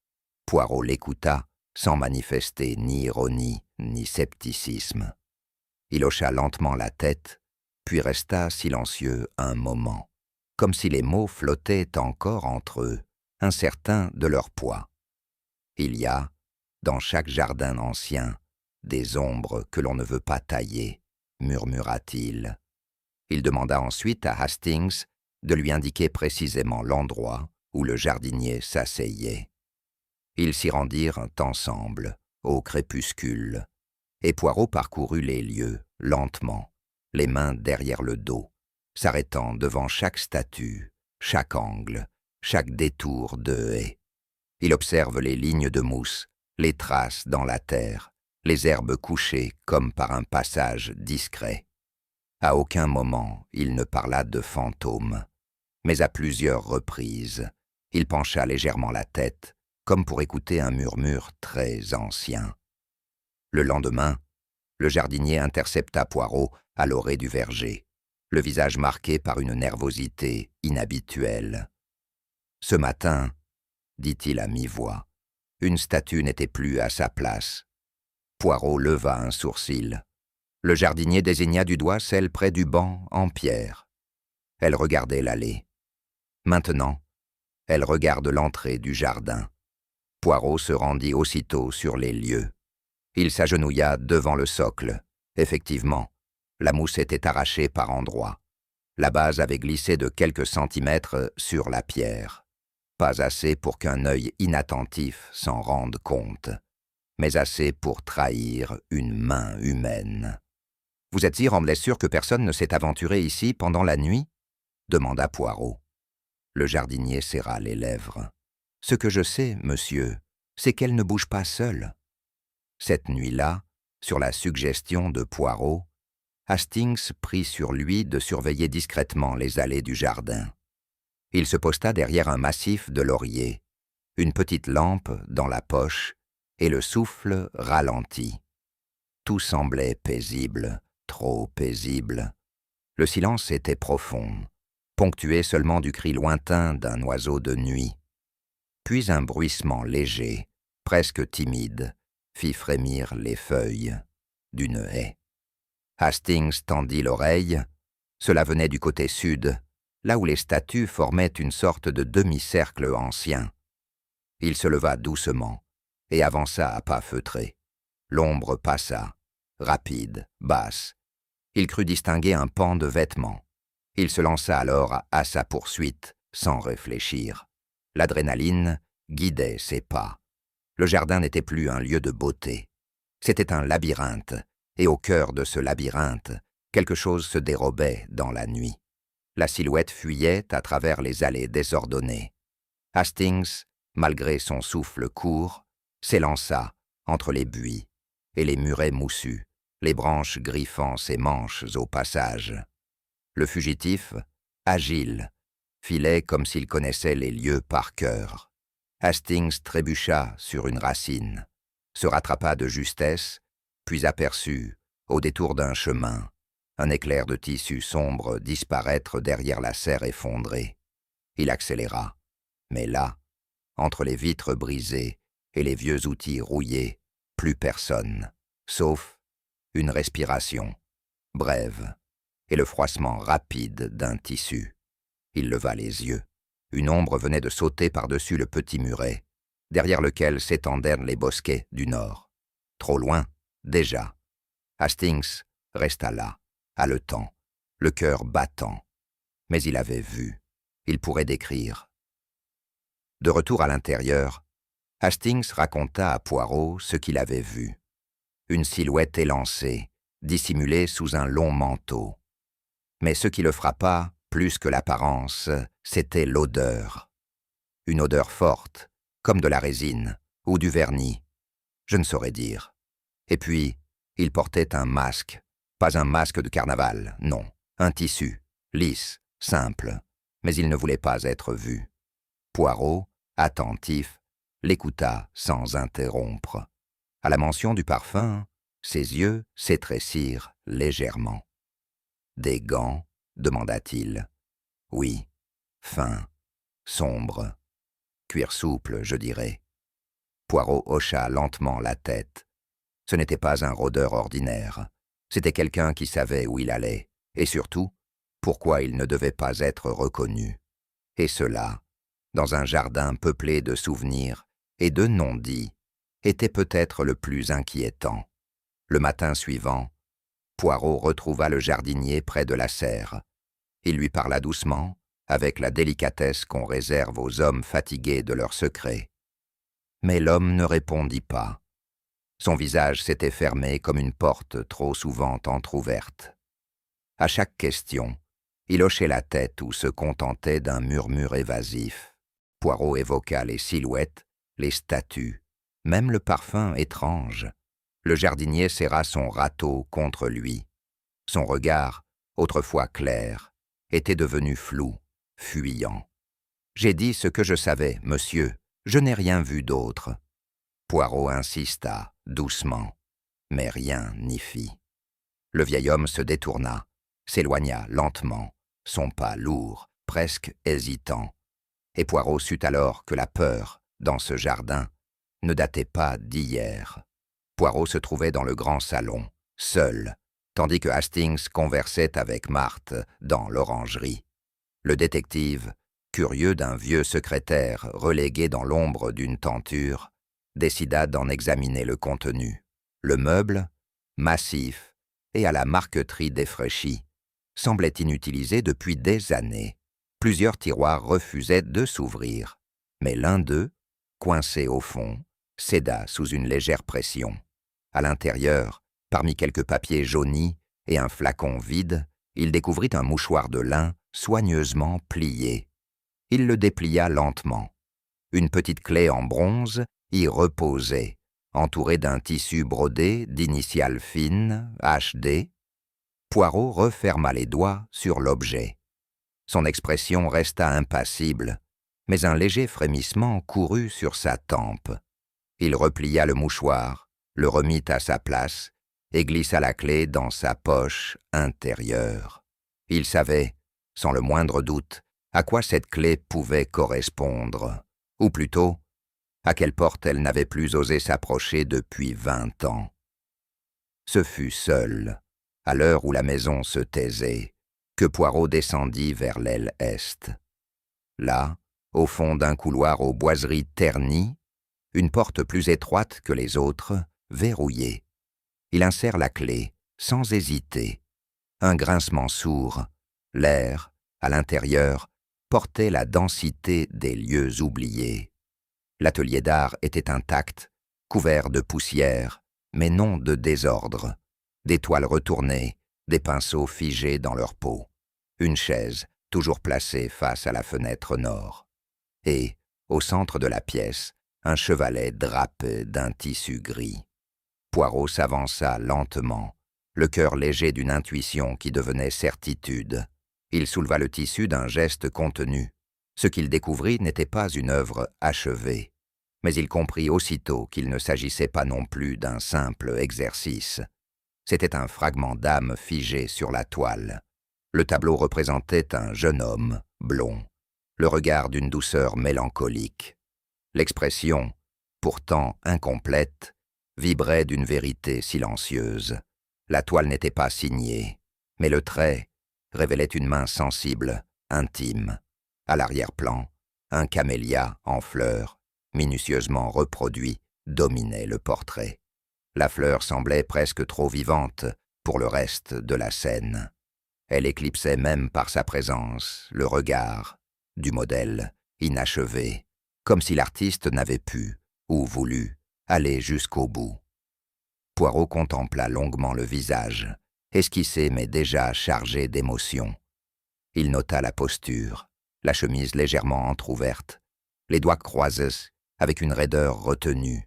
Poirot l'écouta sans manifester ni ironie ni scepticisme. Il hocha lentement la tête, puis resta silencieux un moment, comme si les mots flottaient encore entre eux, incertains de leur poids. « Il y a, dans chaque jardin ancien, des ombres que l'on ne veut pas tailler, » murmura-t-il. Il demanda ensuite à Hastings de lui indiquer précisément l'endroit où le jardinier s'asseyait. Ils s'y rendirent ensemble, au crépuscule, et Poirot parcourut les lieux, lentement, les mains derrière le dos, s'arrêtant devant chaque statue, chaque angle, chaque détour de haie. Il observe les lignes de mousse, les traces dans la terre, les herbes couchées comme par un passage discret. À aucun moment il ne parla de fantômes, mais à plusieurs reprises, il pencha légèrement la tête, comme pour écouter un murmure très ancien. Le lendemain, le jardinier intercepta Poirot à l'orée du verger, le visage marqué par une nervosité inhabituelle. « Ce matin, dit-il à mi-voix, une statue n'était plus à sa place. » Poirot leva un sourcil. Le jardinier désigna du doigt celle près du banc en pierre. Elle regardait l'allée. Maintenant, elle regarde l'entrée du jardin. Poirot se rendit aussitôt sur les lieux. Il s'agenouilla devant le socle. Effectivement, la mousse était arrachée par endroits. La base avait glissé de quelques centimètres sur la pierre. Pas assez pour qu'un œil inattentif s'en rende compte, mais assez pour trahir une main humaine. « Vous êtes irremblait sûr que personne ne s'est aventuré ici pendant la nuit ?» demanda Poirot. Le jardinier serra les lèvres. « Ce que je sais, monsieur, c'est qu'elle ne bouge pas seule. » Cette nuit-là, sur la suggestion de Poirot, Hastings prit sur lui de surveiller discrètement les allées du jardin. Il se posta derrière un massif de lauriers, une petite lampe dans la poche, et le souffle ralenti. Tout semblait paisible, trop paisible. Le silence était profond, ponctué seulement du cri lointain d'un oiseau de nuit. Puis un bruissement léger, presque timide, fit frémir les feuilles d'une haie. Hastings tendit l'oreille. Cela venait du côté sud, là où les statues formaient une sorte de demi-cercle ancien. Il se leva doucement et avança à pas feutrés. L'ombre passa, rapide, basse. Il crut distinguer un pan de vêtements. Il se lança alors à sa poursuite, sans réfléchir. L'adrénaline guidait ses pas. Le jardin n'était plus un lieu de beauté. C'était un labyrinthe, et au cœur de ce labyrinthe, quelque chose se dérobait dans la nuit. La silhouette fuyait à travers les allées désordonnées. Hastings, malgré son souffle court, s'élança entre les buis et les murets moussus, les branches griffant ses manches au passage. Le fugitif, agile, filait comme s'il connaissait les lieux par cœur. Hastings trébucha sur une racine, se rattrapa de justesse, puis aperçut, au détour d'un chemin, un éclair de tissu sombre disparaître derrière la serre effondrée. Il accéléra, mais là, entre les vitres brisées et les vieux outils rouillés, plus personne, sauf une respiration, brève, et le froissement rapide d'un tissu. Il leva les yeux. Une ombre venait de sauter par-dessus le petit muret, derrière lequel s'étendaient les bosquets du nord. Trop loin, déjà. Hastings resta là, haletant, le cœur battant. Mais il avait vu. Il pourrait décrire. De retour à l'intérieur, Hastings raconta à Poirot ce qu'il avait vu. Une silhouette élancée, dissimulée sous un long manteau. Mais ce qui le frappa, plus que l'apparence, c'était l'odeur. Une odeur forte, comme de la résine ou du vernis. Je ne saurais dire. Et puis, il portait un masque. Pas un masque de carnaval, non. Un tissu, lisse, simple. Mais il ne voulait pas être vu. Poirot, attentif, l'écouta sans interrompre. À la mention du parfum, ses yeux s'étrécirent légèrement. « Des gants ?» demanda-t-il. « Oui, fins, sombres. Cuir souple, je dirais. » Poirot hocha lentement la tête. Ce n'était pas un rôdeur ordinaire. C'était quelqu'un qui savait où il allait, et surtout, pourquoi il ne devait pas être reconnu. Et cela, dans un jardin peuplé de souvenirs et de non-dits, était peut-être le plus inquiétant. Le matin suivant, Poirot retrouva le jardinier près de la serre. Il lui parla doucement, avec la délicatesse qu'on réserve aux hommes fatigués de leurs secrets. Mais l'homme ne répondit pas. Son visage s'était fermé comme une porte trop souvent entr'ouverte. À chaque question, il hochait la tête ou se contentait d'un murmure évasif. Poirot évoqua les silhouettes, les statues, même le parfum étrange. Le jardinier serra son râteau contre lui. Son regard, autrefois clair, était devenu flou, fuyant. « J'ai dit ce que je savais, monsieur. Je n'ai rien vu d'autre. » Poirot insista, doucement, mais rien n'y fit. Le vieil homme se détourna, s'éloigna lentement, son pas lourd, presque hésitant. Et Poirot sut alors que la peur, dans ce jardin, ne datait pas d'hier. Poirot se trouvait dans le grand salon, seul, tandis que Hastings conversait avec Marthe dans l'orangerie. Le détective, curieux d'un vieux secrétaire relégué dans l'ombre d'une tenture, décida d'en examiner le contenu. Le meuble, massif et à la marqueterie défraîchie, semblait inutilisé depuis des années. Plusieurs tiroirs refusaient de s'ouvrir, mais l'un d'eux, coincé au fond, céda sous une légère pression. À l'intérieur, parmi quelques papiers jaunis et un flacon vide, il découvrit un mouchoir de lin soigneusement plié. Il le déplia lentement. Une petite clé en bronze y reposait, entourée d'un tissu brodé d'initiales fines, HD. Poirot referma les doigts sur l'objet. Son expression resta impassible, mais un léger frémissement courut sur sa tempe. Il replia le mouchoir, le remit à sa place et glissa la clé dans sa poche intérieure. Il savait, sans le moindre doute, à quoi cette clé pouvait correspondre, ou plutôt, à quelle porte elle n'avait plus osé s'approcher depuis 20 ans. Ce fut seul, à l'heure où la maison se taisait, que Poirot descendit vers l'aile est. Là, au fond d'un couloir aux boiseries ternies, une porte plus étroite que les autres, verrouillée. Il insère la clé, sans hésiter. Un grincement sourd, l'air, à l'intérieur, portait la densité des lieux oubliés. L'atelier d'art était intact, couvert de poussière, mais non de désordre. Des toiles retournées, des pinceaux figés dans leur peau. Une chaise, toujours placée face à la fenêtre nord. Et, au centre de la pièce, un chevalet drapé d'un tissu gris. Poirot s'avança lentement, le cœur léger d'une intuition qui devenait certitude. Il souleva le tissu d'un geste contenu. Ce qu'il découvrit n'était pas une œuvre achevée, mais il comprit aussitôt qu'il ne s'agissait pas non plus d'un simple exercice. C'était un fragment d'âme figé sur la toile. Le tableau représentait un jeune homme, blond, le regard d'une douceur mélancolique. L'expression, pourtant incomplète, vibrait d'une vérité silencieuse. La toile n'était pas signée, mais le trait révélait une main sensible, intime. À l'arrière-plan, un camélia en fleurs, minutieusement reproduit, dominait le portrait. La fleur semblait presque trop vivante pour le reste de la scène. Elle éclipsait même par sa présence le regard du modèle inachevé, comme si l'artiste n'avait pu, ou voulu, aller jusqu'au bout. Poirot contempla longuement le visage, esquissé mais déjà chargé d'émotion. Il nota la posture, la chemise légèrement entr'ouverte, les doigts croisés avec une raideur retenue.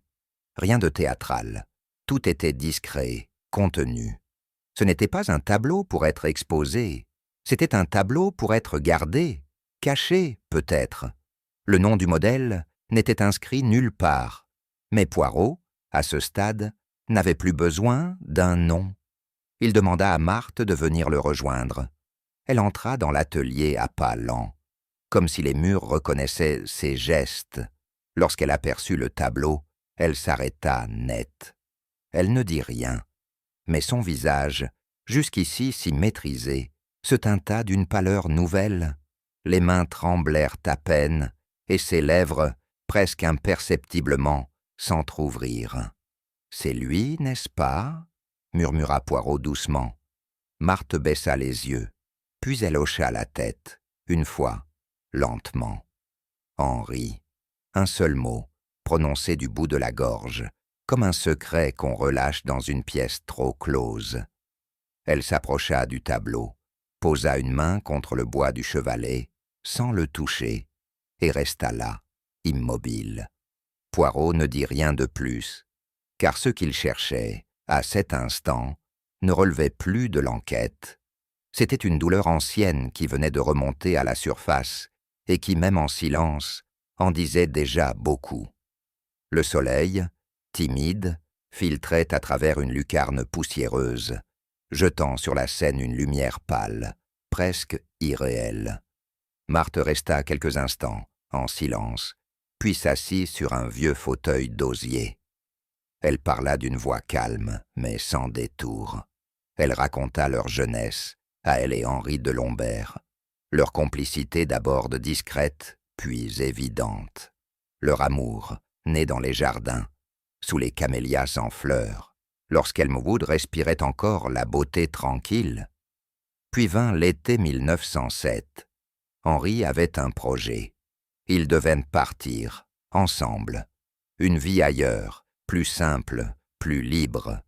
Rien de théâtral, tout était discret, contenu. Ce n'était pas un tableau pour être exposé, c'était un tableau pour être gardé, caché peut-être. Le nom du modèle n'était inscrit nulle part, mais Poirot, à ce stade, n'avait plus besoin d'un nom. Il demanda à Marthe de venir le rejoindre. Elle entra dans l'atelier à pas lents, comme si les murs reconnaissaient ses gestes. Lorsqu'elle aperçut le tableau, elle s'arrêta net. Elle ne dit rien, mais son visage, jusqu'ici si maîtrisé, se teinta d'une pâleur nouvelle. Les mains tremblèrent à peine, et ses lèvres, presque imperceptiblement, s'entr'ouvrirent. « C'est lui, n'est-ce pas ?» murmura Poirot doucement. Marthe baissa les yeux, puis elle hocha la tête, une fois, lentement. Henri, un seul mot, prononcé du bout de la gorge, comme un secret qu'on relâche dans une pièce trop close. Elle s'approcha du tableau, posa une main contre le bois du chevalet, sans le toucher, et resta là, immobile. Poirot ne dit rien de plus, car ce qu'il cherchait, à cet instant, ne relevait plus de l'enquête. C'était une douleur ancienne qui venait de remonter à la surface et qui, même en silence, en disait déjà beaucoup. Le soleil, timide, filtrait à travers une lucarne poussiéreuse, jetant sur la scène une lumière pâle, presque irréelle. Marthe resta quelques instants, en silence, puis s'assit sur un vieux fauteuil d'osier. Elle parla d'une voix calme, mais sans détour. Elle raconta leur jeunesse, à elle et Henri de Lombert, leur complicité d'abord discrète, puis évidente, leur amour, né dans les jardins, sous les camélias en fleurs, lorsqu'Elmwood respirait encore la beauté tranquille. Puis vint l'été 1907. Henri avait un projet. Ils devaient partir, ensemble. Une vie ailleurs, plus simple, plus libre.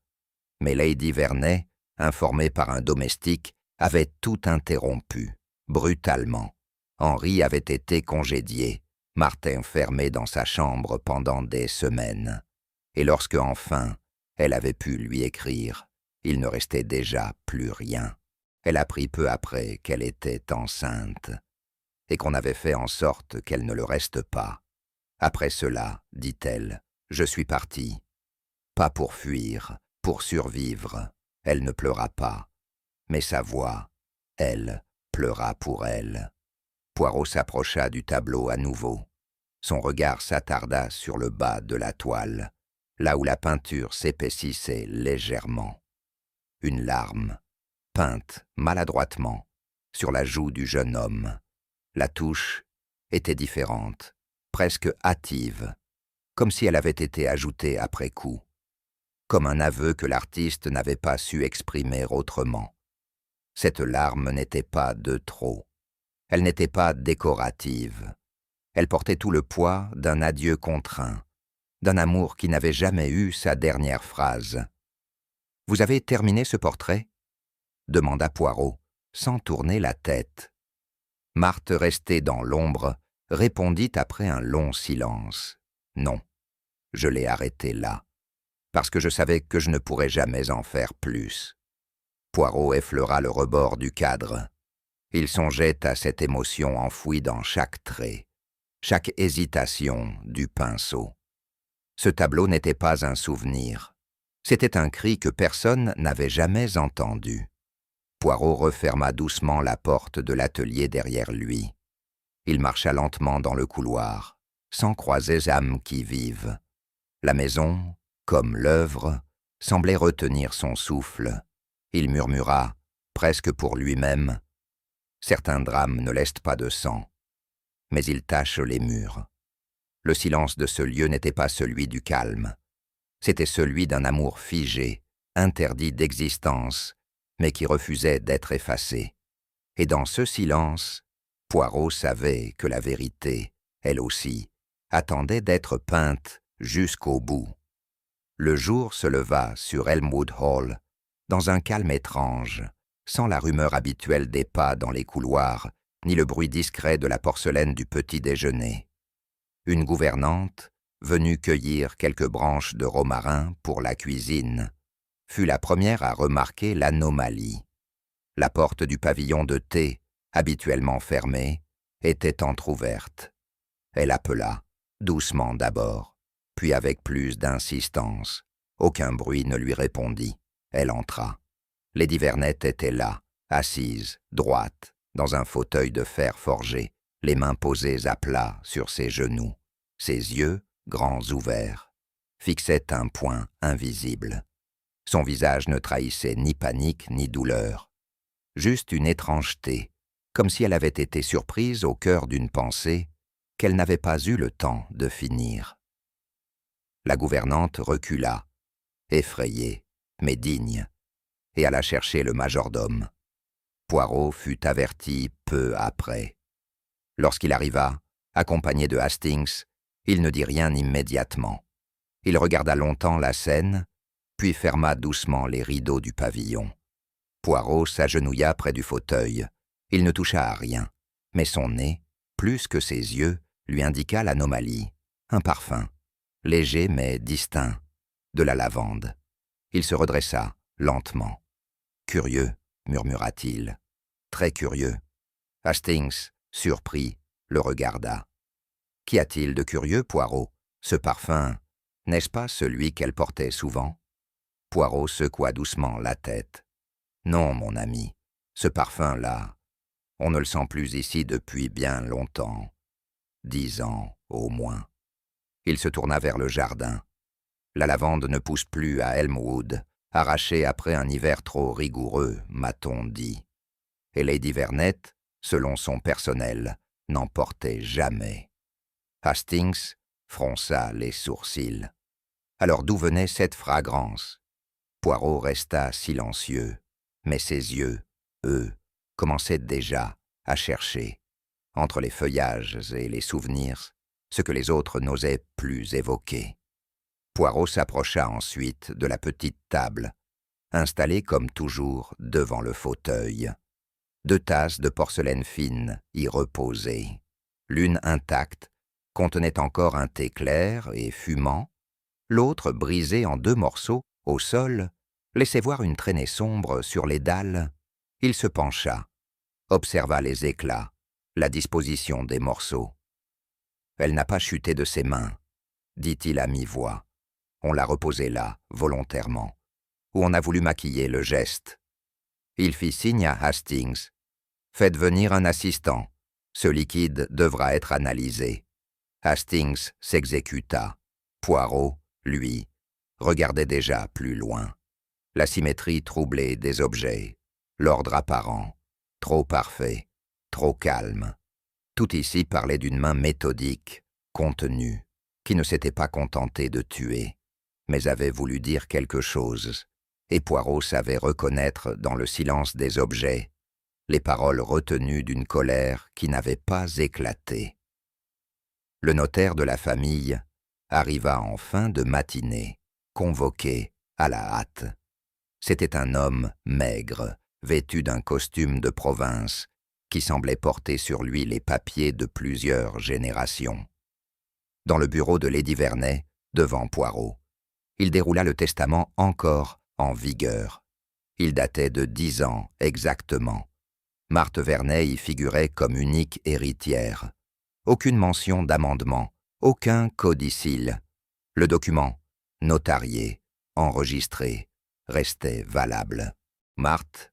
Mais Lady Vernet, informée par un domestique, avait tout interrompu, brutalement. Henri avait été congédié, Martin fermé dans sa chambre pendant des semaines. Et lorsque, enfin, elle avait pu lui écrire, il ne restait déjà plus rien. Elle apprit peu après qu'elle était enceinte, et qu'on avait fait en sorte qu'elle ne le reste pas. Après cela, dit-elle, je suis partie. Pas pour fuir, pour survivre. Elle ne pleura pas. Mais sa voix, elle, pleura pour elle. Poirot s'approcha du tableau à nouveau. Son regard s'attarda sur le bas de la toile, là où la peinture s'épaississait légèrement. Une larme, peinte maladroitement, sur la joue du jeune homme. La touche était différente, presque hâtive, comme si elle avait été ajoutée après coup, comme un aveu que l'artiste n'avait pas su exprimer autrement. Cette larme n'était pas de trop. Elle n'était pas décorative. Elle portait tout le poids d'un adieu contraint, d'un amour qui n'avait jamais eu sa dernière phrase. « Vous avez terminé ce portrait ?» demanda Poirot, sans tourner la tête. Marthe, restée dans l'ombre, répondit après un long silence. « Non, je l'ai arrêté là, parce que je savais que je ne pourrais jamais en faire plus. » Poirot effleura le rebord du cadre. Il songeait à cette émotion enfouie dans chaque trait, chaque hésitation du pinceau. Ce tableau n'était pas un souvenir. C'était un cri que personne n'avait jamais entendu. Poirot referma doucement la porte de l'atelier derrière lui. Il marcha lentement dans le couloir, sans croiser âme qui vive. La maison, comme l'œuvre, semblait retenir son souffle. Il murmura, presque pour lui-même, « Certains drames ne laissent pas de sang, mais ils tachent les murs. » Le silence de ce lieu n'était pas celui du calme. C'était celui d'un amour figé, interdit d'existence, mais qui refusait d'être effacé. Et dans ce silence, Poirot savait que la vérité, elle aussi, attendait d'être peinte jusqu'au bout. Le jour se leva sur Elmwood Hall, dans un calme étrange, sans la rumeur habituelle des pas dans les couloirs, ni le bruit discret de la porcelaine du petit déjeuner. Une gouvernante, venue cueillir quelques branches de romarin pour la cuisine, fut la première à remarquer l'anomalie. La porte du pavillon de thé, habituellement fermée, était entr'ouverte. Elle appela, doucement d'abord, puis avec plus d'insistance. Aucun bruit ne lui répondit. Elle entra. Lady Vernet était là, assise, droite, dans un fauteuil de fer forgé, les mains posées à plat sur ses genoux. Ses yeux, grands ouverts, fixaient un point invisible. Son visage ne trahissait ni panique ni douleur, juste une étrangeté, comme si elle avait été surprise au cœur d'une pensée qu'elle n'avait pas eu le temps de finir. La gouvernante recula, effrayée, mais digne, et alla chercher le majordome. Poirot fut averti peu après. Lorsqu'il arriva, accompagné de Hastings, il ne dit rien immédiatement. Il regarda longtemps la scène, puis ferma doucement les rideaux du pavillon. Poirot s'agenouilla près du fauteuil. Il ne toucha à rien, mais son nez, plus que ses yeux, lui indiqua l'anomalie. Un parfum, léger mais distinct, de la lavande. Il se redressa, lentement. « Curieux », murmura-t-il. « Très curieux. » Hastings, surpris, le regarda. « Qu'y a-t-il de curieux, Poirot? Ce parfum, n'est-ce pas celui qu'elle portait souvent ?» Poirot secoua doucement la tête. « Non, mon ami, ce parfum-là, on ne le sent plus ici depuis bien longtemps. 10 ans, au moins. » Il se tourna vers le jardin. La lavande ne pousse plus à Elmwood, arrachée après un hiver trop rigoureux, m'a-t-on dit. Et Lady Vernet, selon son personnel, n'en portait jamais. Hastings fronça les sourcils. Alors d'où venait cette fragrance? Poirot resta silencieux, mais ses yeux, eux, commençaient déjà à chercher, entre les feuillages et les souvenirs, ce que les autres n'osaient plus évoquer. Poirot s'approcha ensuite de la petite table, installée comme toujours devant le fauteuil. 2 tasses de porcelaine fine y reposaient. L'une intacte contenait encore un thé clair et fumant, l'autre, brisée en 2 morceaux, au sol, laissait voir une traînée sombre sur les dalles. Il se pencha, observa les éclats, la disposition des morceaux. « Elle n'a pas chuté de ses mains, » dit-il à mi-voix. « On l'a reposée là, volontairement, ou on a voulu maquiller le geste. » Il fit signe à Hastings. « Faites venir un assistant. Ce liquide devra être analysé. » Hastings s'exécuta. Poirot, lui, regardait déjà plus loin. La symétrie troublée des objets, l'ordre apparent, trop parfait, trop calme. Tout ici parlait d'une main méthodique, contenue, qui ne s'était pas contentée de tuer, mais avait voulu dire quelque chose, et Poirot savait reconnaître dans le silence des objets les paroles retenues d'une colère qui n'avait pas éclaté. Le notaire de la famille arriva en fin de matinée, convoqué à la hâte. C'était un homme maigre, vêtu d'un costume de province, qui semblait porter sur lui les papiers de plusieurs générations. Dans le bureau de Lady Vernet, devant Poirot, il déroula le testament encore en vigueur. Il datait de 10 ans exactement. Marthe Vernet y figurait comme unique héritière. Aucune mention d'amendement, aucun codicille. Le document, notarié, enregistré, restait valable. Marthe,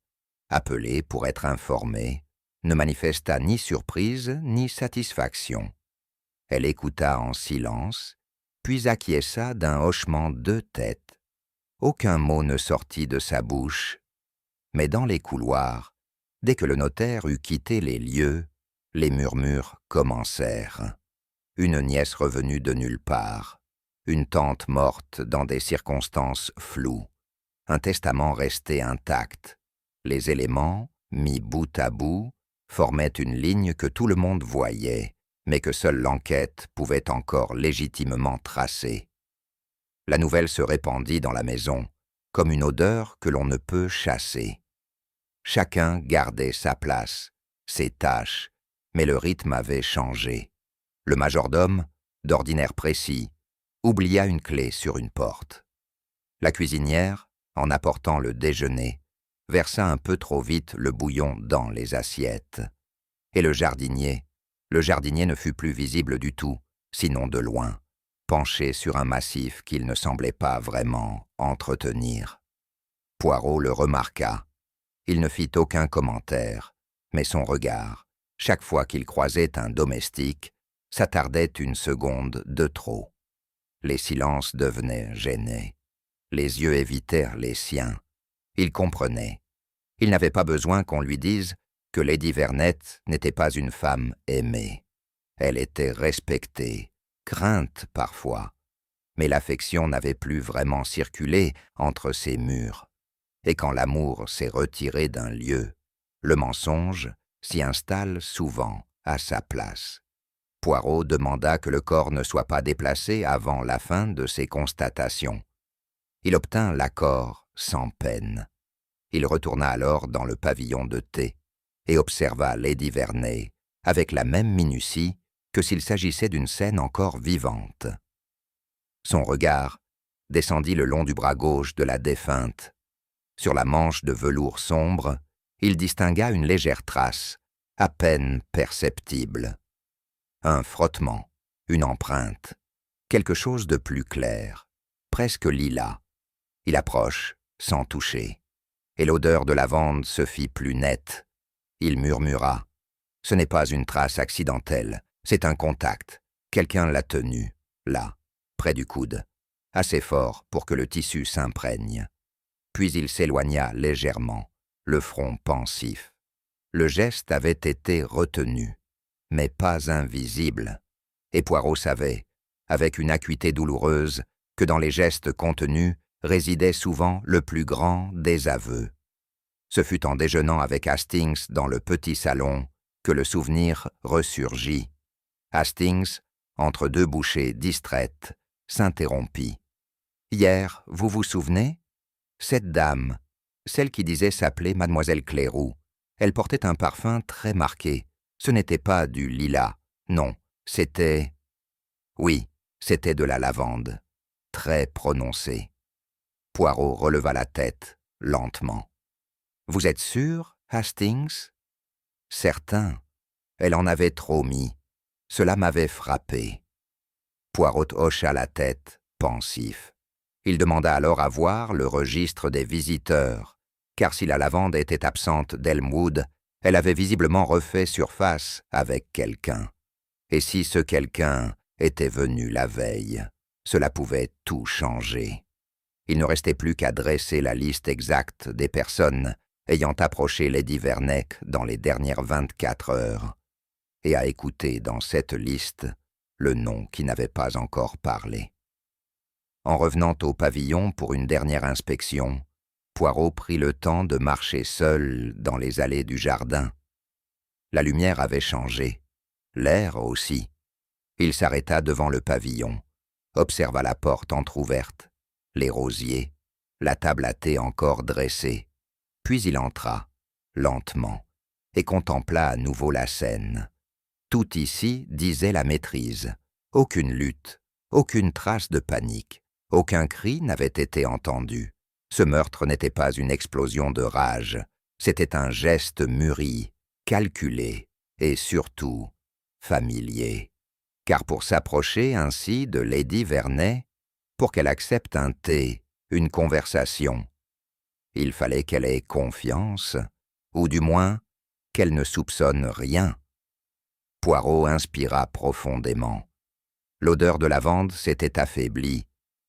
appelée pour être informée, ne manifesta ni surprise ni satisfaction. Elle écouta en silence, puis acquiesça d'un hochement de tête. Aucun mot ne sortit de sa bouche, mais dans les couloirs, dès que le notaire eut quitté les lieux, les murmures commencèrent. Une nièce revenue de nulle part, une tante morte dans des circonstances floues, un testament resté intact. Les éléments, mis bout à bout, formaient une ligne que tout le monde voyait, mais que seule l'enquête pouvait encore légitimement tracer. La nouvelle se répandit dans la maison, comme une odeur que l'on ne peut chasser. Chacun gardait sa place, ses tâches, mais le rythme avait changé. Le majordome, d'ordinaire précis, oublia une clé sur une porte. La cuisinière, en apportant le déjeuner, versa un peu trop vite le bouillon dans les assiettes. Et le jardinier ne fut plus visible du tout, sinon de loin, penché sur un massif qu'il ne semblait pas vraiment entretenir. Poirot le remarqua. Il ne fit aucun commentaire, mais son regard, chaque fois qu'il croisait un domestique, s'attardait une seconde de trop. Les silences devenaient gênés. Les yeux évitèrent les siens. Il comprenait. Il n'avait pas besoin qu'on lui dise que Lady Vernet n'était pas une femme aimée. Elle était respectée, crainte parfois, mais l'affection n'avait plus vraiment circulé entre ces murs. Et quand l'amour s'est retiré d'un lieu, le mensonge s'y installe souvent à sa place. Poirot demanda que le corps ne soit pas déplacé avant la fin de ses constatations. Il obtint l'accord sans peine. Il retourna alors dans le pavillon de thé et observa Lady Vernet avec la même minutie que s'il s'agissait d'une scène encore vivante. Son regard descendit le long du bras gauche de la défunte. Sur la manche de velours sombre, il distingua une légère trace, à peine perceptible. Un frottement, une empreinte, quelque chose de plus clair, presque lilas. Il approche, sans toucher, et l'odeur de lavande se fit plus nette. Il murmura. « Ce n'est pas une trace accidentelle, c'est un contact. Quelqu'un l'a tenu, là, près du coude, assez fort pour que le tissu s'imprègne. » Puis il s'éloigna légèrement, le front pensif. Le geste avait été retenu, mais pas invisible. Et Poirot savait, avec une acuité douloureuse, que dans les gestes contenus résidait souvent le plus grand des aveux. Ce fut en déjeunant avec Hastings dans le petit salon que le souvenir ressurgit. Hastings, entre deux bouchées distraites, s'interrompit. « Hier, vous vous souvenez ? Cette dame, celle qui disait s'appeler Mademoiselle Clairoux, elle portait un parfum très marqué. Ce n'était pas du lilas, non, c'était... Oui, c'était de la lavande, très prononcée. » Poirot releva la tête, lentement. « Vous êtes sûr, Hastings ? » ?»« Certain. Elle en avait trop mis. Cela m'avait frappé. » Poirot hocha la tête, pensif. Il demanda alors à voir le registre des visiteurs, car si la lavande était absente d'Elmwood, elle avait visiblement refait surface avec quelqu'un. Et si ce quelqu'un était venu la veille, cela pouvait tout changer. Il ne restait plus qu'à dresser la liste exacte des personnes ayant approché Lady Vernet dans les dernières 24 heures, et à écouter dans cette liste le nom qui n'avait pas encore parlé. En revenant au pavillon pour une dernière inspection, Poirot prit le temps de marcher seul dans les allées du jardin. La lumière avait changé, l'air aussi. Il s'arrêta devant le pavillon, observa la porte entr'ouverte, les rosiers, la table à thé encore dressée. Puis il entra, lentement, et contempla à nouveau la scène. Tout ici disait la maîtrise. Aucune lutte, aucune trace de panique, aucun cri n'avait été entendu. Ce meurtre n'était pas une explosion de rage, c'était un geste mûri, calculé et surtout familier. Car pour s'approcher ainsi de Lady Vernet, pour qu'elle accepte un thé, une conversation, il fallait qu'elle ait confiance, ou du moins qu'elle ne soupçonne rien. Poirot inspira profondément. L'odeur de lavande s'était affaiblie,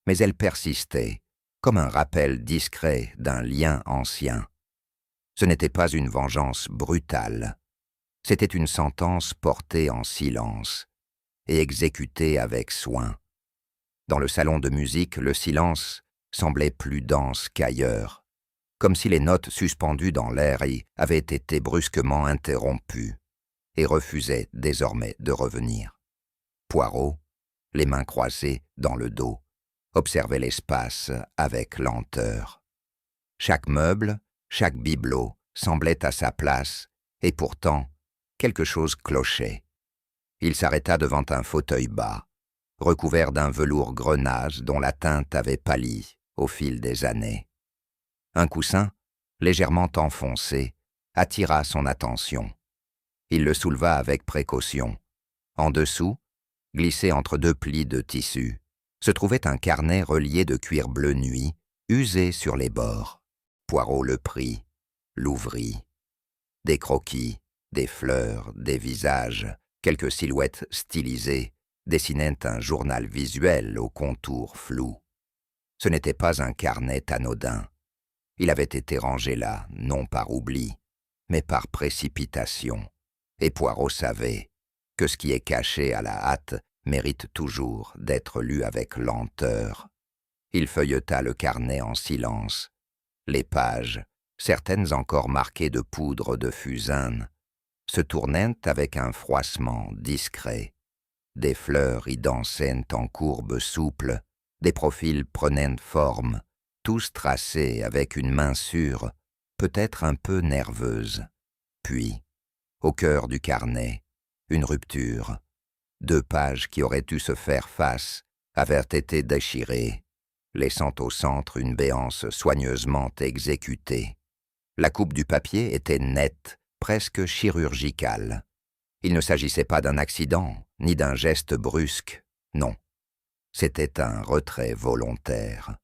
mais elle persistait, comme un rappel discret d'un lien ancien. Ce n'était pas une vengeance brutale, c'était une sentence portée en silence et exécutée avec soin. Dans le salon de musique, le silence semblait plus dense qu'ailleurs, comme si les notes suspendues dans l'air y avaient été brusquement interrompues et refusaient désormais de revenir. Poirot, les mains croisées dans le dos, observait l'espace avec lenteur. Chaque meuble, chaque bibelot semblait à sa place, et pourtant, quelque chose clochait. Il s'arrêta devant un fauteuil bas, recouvert d'un velours grenache dont la teinte avait pâli au fil des années. Un coussin, légèrement enfoncé, attira son attention. Il le souleva avec précaution. En dessous, glissé entre deux plis de tissu, se trouvait un carnet relié de cuir bleu nuit, usé sur les bords. Poirot le prit, l'ouvrit. Des croquis, des fleurs, des visages, quelques silhouettes stylisées dessinaient un journal visuel aux contours flous. Ce n'était pas un carnet anodin. Il avait été rangé là, non par oubli, mais par précipitation. Et Poirot savait que ce qui est caché à la hâte mérite toujours d'être lu avec lenteur. Il feuilleta le carnet en silence. Les pages, certaines encore marquées de poudre de fusain, se tournaient avec un froissement discret. Des fleurs y dansaient en courbes souples, des profils prenaient forme, tous tracés avec une main sûre, peut-être un peu nerveuse. Puis, au cœur du carnet, une rupture. 2 pages qui auraient dû se faire face avaient été déchirées, laissant au centre une béance soigneusement exécutée. La coupe du papier était nette, presque chirurgicale. Il ne s'agissait pas d'un accident, ni d'un geste brusque, non. C'était un retrait volontaire.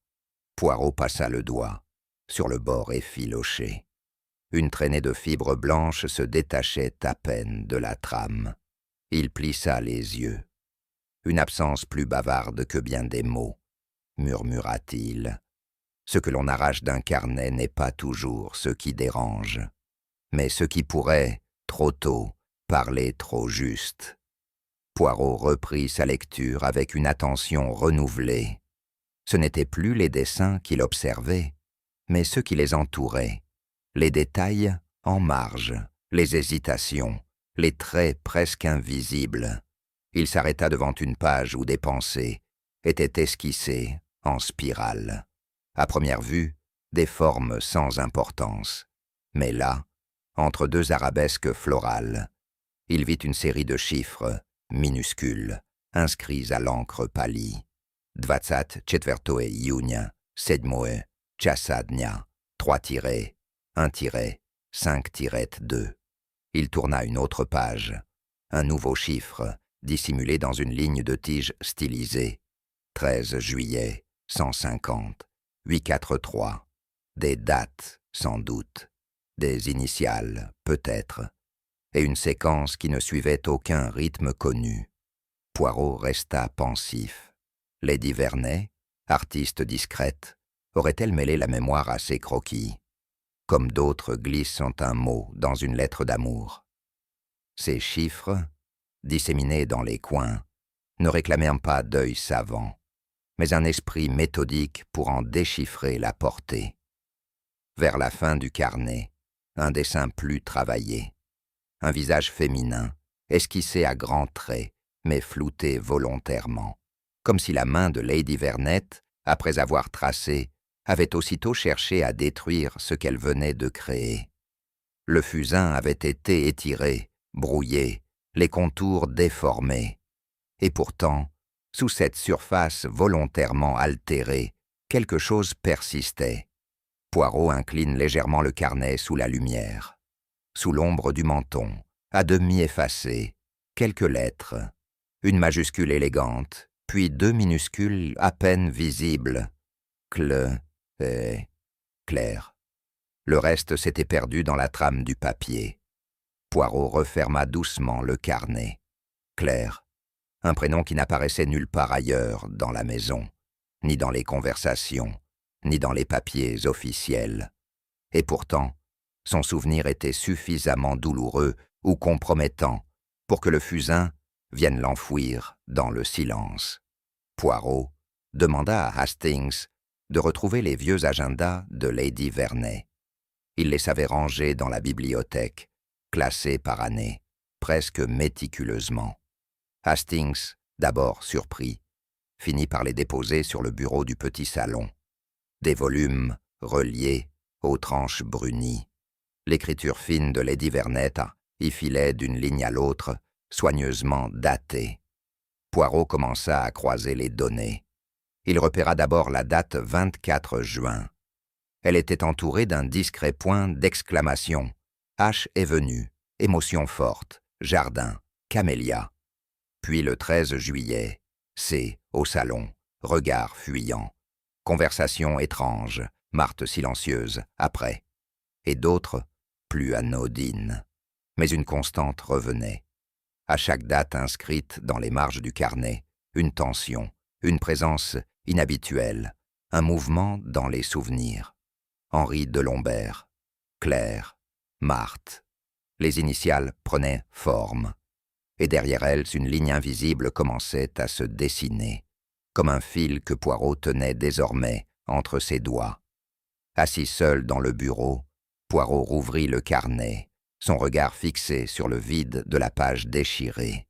Poirot passa le doigt sur le bord effiloché. Une traînée de fibres blanches se détachait à peine de la trame. Il plissa les yeux. Une absence plus bavarde que bien des mots, murmura-t-il. Ce que l'on arrache d'un carnet n'est pas toujours ce qui dérange, mais ce qui pourrait, trop tôt, parler trop juste. Poirot reprit sa lecture avec une attention renouvelée. Ce n'étaient plus les dessins qu'il observait, mais ceux qui les entouraient, les détails en marge, les hésitations, les traits presque invisibles. Il s'arrêta devant une page où des pensées étaient esquissées en spirale. À première vue, des formes sans importance. Mais là, entre 2 arabesques florales, il vit une série de chiffres minuscules, inscrits à l'encre pâlie. 24 iunia, 7 czasa dnia, 3 1 5 Il tourna une autre page, un nouveau chiffre, dissimulé dans une ligne de tige stylisée. 13 juillet, 150, 843. Des dates, sans doute, des initiales, peut-être, et une séquence qui ne suivait aucun rythme connu. Poirot resta pensif. Lady Vernet, artiste discrète, aurait-elle mêlé la mémoire à ses croquis, comme d'autres glissent un mot dans une lettre d'amour? Ces chiffres, disséminés dans les coins, ne réclamaient pas d'œil savant, mais un esprit méthodique pour en déchiffrer la portée. Vers la fin du carnet, un dessin plus travaillé, un visage féminin, esquissé à grands traits, mais flouté volontairement, comme si la main de Lady Vernet, après avoir tracé, avait aussitôt cherché à détruire ce qu'elle venait de créer. Le fusain avait été étiré, brouillé, les contours déformés. Et pourtant, sous cette surface volontairement altérée, quelque chose persistait. Poirot incline légèrement le carnet sous la lumière. sous l'ombre du menton, à demi effacé, quelques lettres, une majuscule élégante, puis 2 minuscules à peine visibles, Cle et Claire. Le reste s'était perdu dans la trame du papier. Poirot referma doucement le carnet. Claire, un prénom qui n'apparaissait nulle part ailleurs dans la maison, ni dans les conversations, ni dans les papiers officiels. Et pourtant, son souvenir était suffisamment douloureux ou compromettant pour que le fusain vienne l'enfouir dans le silence. Poirot demanda à Hastings de retrouver les vieux agendas de Lady Verney. Il les savait rangés dans la bibliothèque, classés par année, presque méticuleusement. Hastings, d'abord surpris, finit par les déposer sur le bureau du petit salon. Des volumes reliés aux tranches brunies. L'écriture fine de Lady Verney y filait d'une ligne à l'autre, soigneusement datée. Poirot commença à croiser les données. Il repéra d'abord la date 24 juin. Elle était entourée d'un discret point d'exclamation. H est venu, émotion forte, jardin, camélia. Puis le 13 juillet, C, au salon, regard fuyant. Conversation étrange, Marthe silencieuse, après. Et d'autres, plus anodines. Mais une constante revenait. À chaque date inscrite dans les marges du carnet, une tension, une présence inhabituelle, un mouvement dans les souvenirs. Henri Delombert, Claire, Marthe. Les initiales prenaient forme. Et derrière elles, une ligne invisible commençait à se dessiner, comme un fil que Poirot tenait désormais entre ses doigts. Assis seul dans le bureau, Poirot rouvrit le carnet, son regard fixé sur le vide de la page déchirée.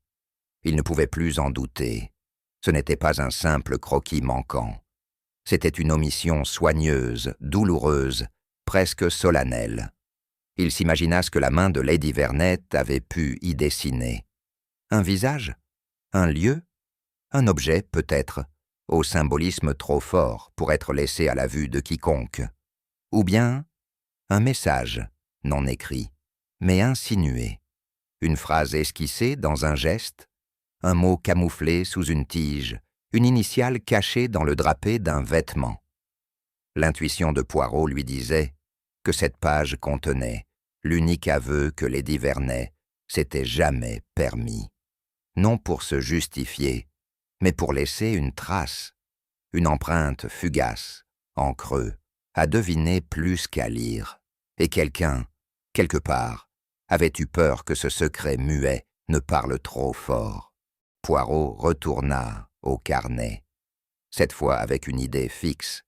Il ne pouvait plus en douter. Ce n'était pas un simple croquis manquant. C'était une omission soigneuse, douloureuse, presque solennelle. Il s'imagina ce que la main de Lady Verney avait pu y dessiner. Un visage? Un lieu? Un objet, peut-être, au symbolisme trop fort pour être laissé à la vue de quiconque. Ou bien un message, non écrit, mais insinué. Une phrase esquissée dans un geste, un mot camouflé sous une tige, une initiale cachée dans le drapé d'un vêtement. L'intuition de Poirot lui disait que cette page contenait l'unique aveu que Lady Verney s'était jamais permis. Non pour se justifier, mais pour laisser une trace, une empreinte fugace, en creux, à deviner plus qu'à lire. Et quelqu'un, quelque part, avait eu peur que ce secret muet ne parle trop fort. Poirot retourna au carnet, cette fois avec une idée fixe.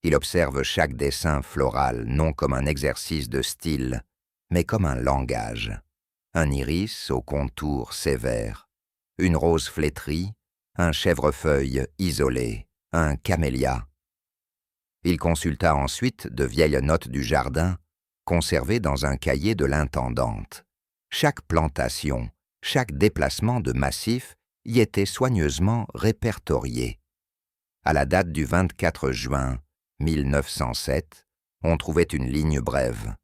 Il observe chaque dessin floral non comme un exercice de style, mais comme un langage. Un iris au contour sévère, une rose flétrie, un chèvrefeuille isolé, un camélia. Il consulta ensuite de vieilles notes du jardin, conservées dans un cahier de l'intendante. Chaque plantation, chaque déplacement de massif y était soigneusement répertorié. À la date du 24 juin 1907, on trouvait une ligne brève.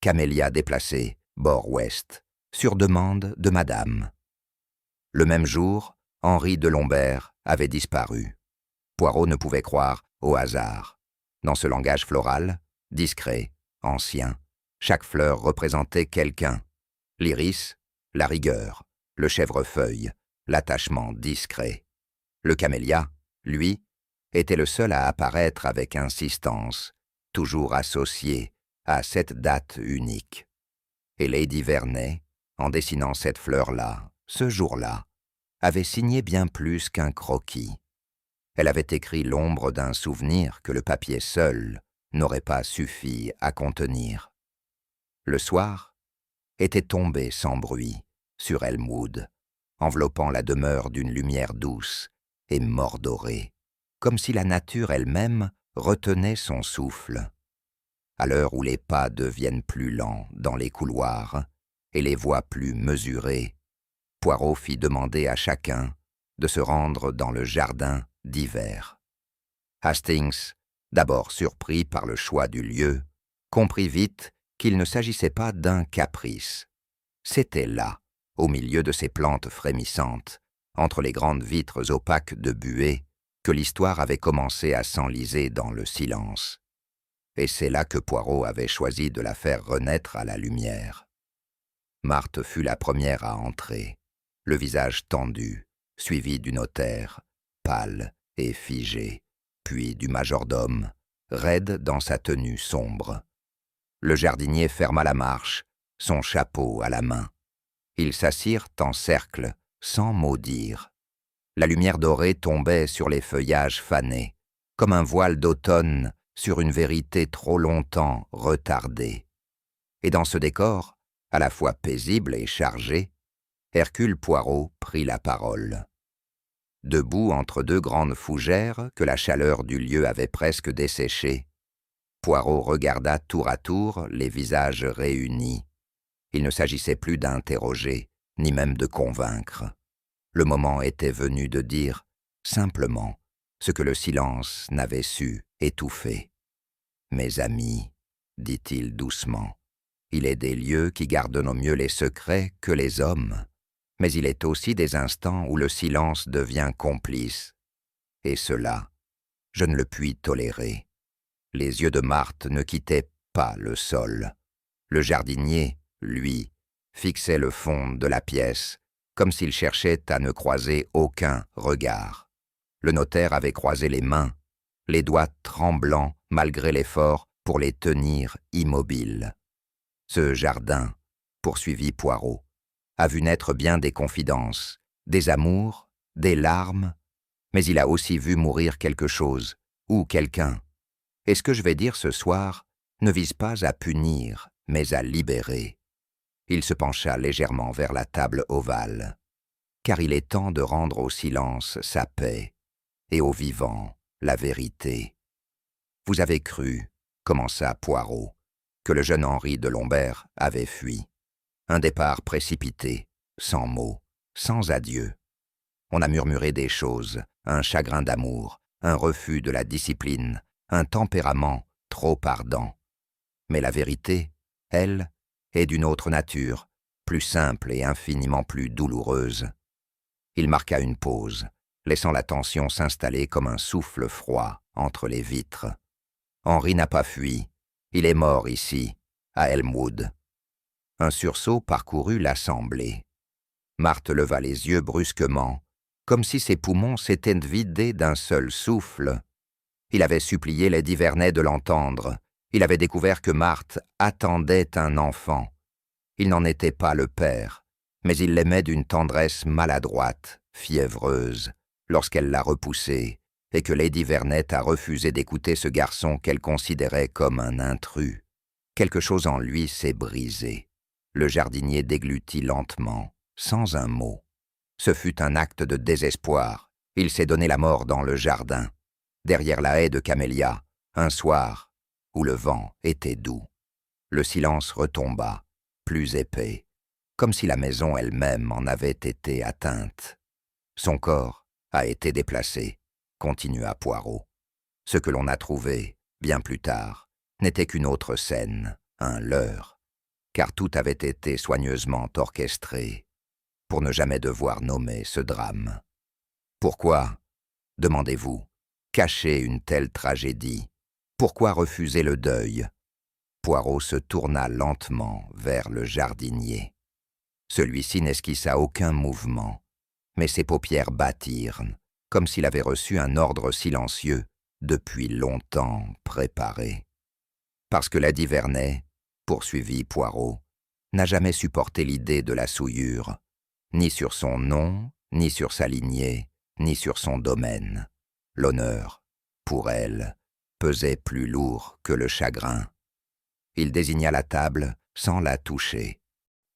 Camélia déplacée, bord ouest, sur demande de madame. Le même jour, Henri Delombert avait disparu. Poirot ne pouvait croire au hasard. Dans ce langage floral, discret, ancien, chaque fleur représentait quelqu'un. L'iris, la rigueur, le chèvrefeuille, l'attachement discret. Le camélia, lui, était le seul à apparaître avec insistance, toujours associé à cette date unique. Et Lady Verney, en dessinant cette fleur-là, ce jour-là, avait signé bien plus qu'un croquis. Elle avait écrit l'ombre d'un souvenir que le papier seul n'aurait pas suffi à contenir. Le soir était tombé sans bruit sur Elmwood, enveloppant la demeure d'une lumière douce et mordorée, comme si la nature elle-même retenait son souffle. À l'heure où les pas deviennent plus lents dans les couloirs et les voix plus mesurées, Poirot fit demander à chacun de se rendre dans le jardin d'hiver. Hastings, d'abord surpris par le choix du lieu, comprit vite qu'il ne s'agissait pas d'un caprice. C'était là, au milieu de ces plantes frémissantes, entre les grandes vitres opaques de buée, que l'histoire avait commencé à s'enliser dans le silence. Et c'est là que Poirot avait choisi de la faire renaître à la lumière. Marthe fut la première à entrer, le visage tendu, suivi du notaire, pâle et figé, puis du majordome, raide dans sa tenue sombre. Le jardinier ferma la marche, son chapeau à la main. Ils s'assirent en cercle, sans mot dire. La lumière dorée tombait sur les feuillages fanés, comme un voile d'automne sur une vérité trop longtemps retardée. Et dans ce décor, à la fois paisible et chargé, Hercule Poirot prit la parole. Debout entre deux grandes fougères que la chaleur du lieu avait presque desséchées, Poirot regarda tour à tour les visages réunis. Il ne s'agissait plus d'interroger, ni même de convaincre. Le moment était venu de dire, simplement, ce que le silence n'avait su étouffer. « Mes amis, dit-il doucement, il est des lieux qui gardent mieux les secrets que les hommes, mais il est aussi des instants où le silence devient complice. Et cela, je ne le puis tolérer. » Les yeux de Marthe ne quittaient pas le sol. Le jardinier, lui, fixait le fond de la pièce, comme s'il cherchait à ne croiser aucun regard. Le notaire avait croisé les mains, les doigts tremblants malgré l'effort pour les tenir immobiles. Ce jardin, poursuivit Poirot, a vu naître bien des confidences, des amours, des larmes, mais il a aussi vu mourir quelque chose, ou quelqu'un. Et ce que je vais dire ce soir ne vise pas à punir, mais à libérer. Il se pencha légèrement vers la table ovale, car il est temps de rendre au silence sa paix, et au vivant la vérité. Vous avez cru, commença Poirot, que le jeune Henri de Lombert avait fui. Un départ précipité, sans mots, sans adieu. On a murmuré des choses, un chagrin d'amour, un refus de la discipline, un tempérament trop ardent. Mais la vérité, elle, est d'une autre nature, plus simple et infiniment plus douloureuse. Il marqua une pause, laissant la tension s'installer comme un souffle froid entre les vitres. Henri n'a pas fui, il est mort ici, à Elmwood. Un sursaut parcourut l'assemblée. Marthe leva les yeux brusquement, comme si ses poumons s'étaient vidés d'un seul souffle. Il avait supplié Lady Vernet de l'entendre. Il avait découvert que Marthe attendait un enfant. Il n'en était pas le père, mais il l'aimait d'une tendresse maladroite, fiévreuse, lorsqu'elle l'a repoussé, et que Lady Vernet a refusé d'écouter ce garçon qu'elle considérait comme un intrus. Quelque chose en lui s'est brisé. Le jardinier déglutit lentement, sans un mot. Ce fut un acte de désespoir. Il s'est donné la mort dans le jardin, derrière la haie de camélias, un soir où le vent était doux. Le silence retomba, plus épais, comme si la maison elle-même en avait été atteinte. Son corps a été déplacé, continua Poirot. Ce que l'on a trouvé, bien plus tard, n'était qu'une autre scène, un leurre, car tout avait été soigneusement orchestré, pour ne jamais devoir nommer ce drame. Pourquoi, demandez-vous, cacher une telle tragédie? Pourquoi refuser le deuil? Poirot se tourna lentement vers le jardinier. Celui-ci n'esquissa aucun mouvement, mais ses paupières battirent, comme s'il avait reçu un ordre silencieux, depuis longtemps préparé. Parce que Lady Vernet, poursuivit Poirot, n'a jamais supporté l'idée de la souillure, ni sur son nom, ni sur sa lignée, ni sur son domaine. L'honneur, pour elle, pesait plus lourd que le chagrin. Il désigna la table sans la toucher.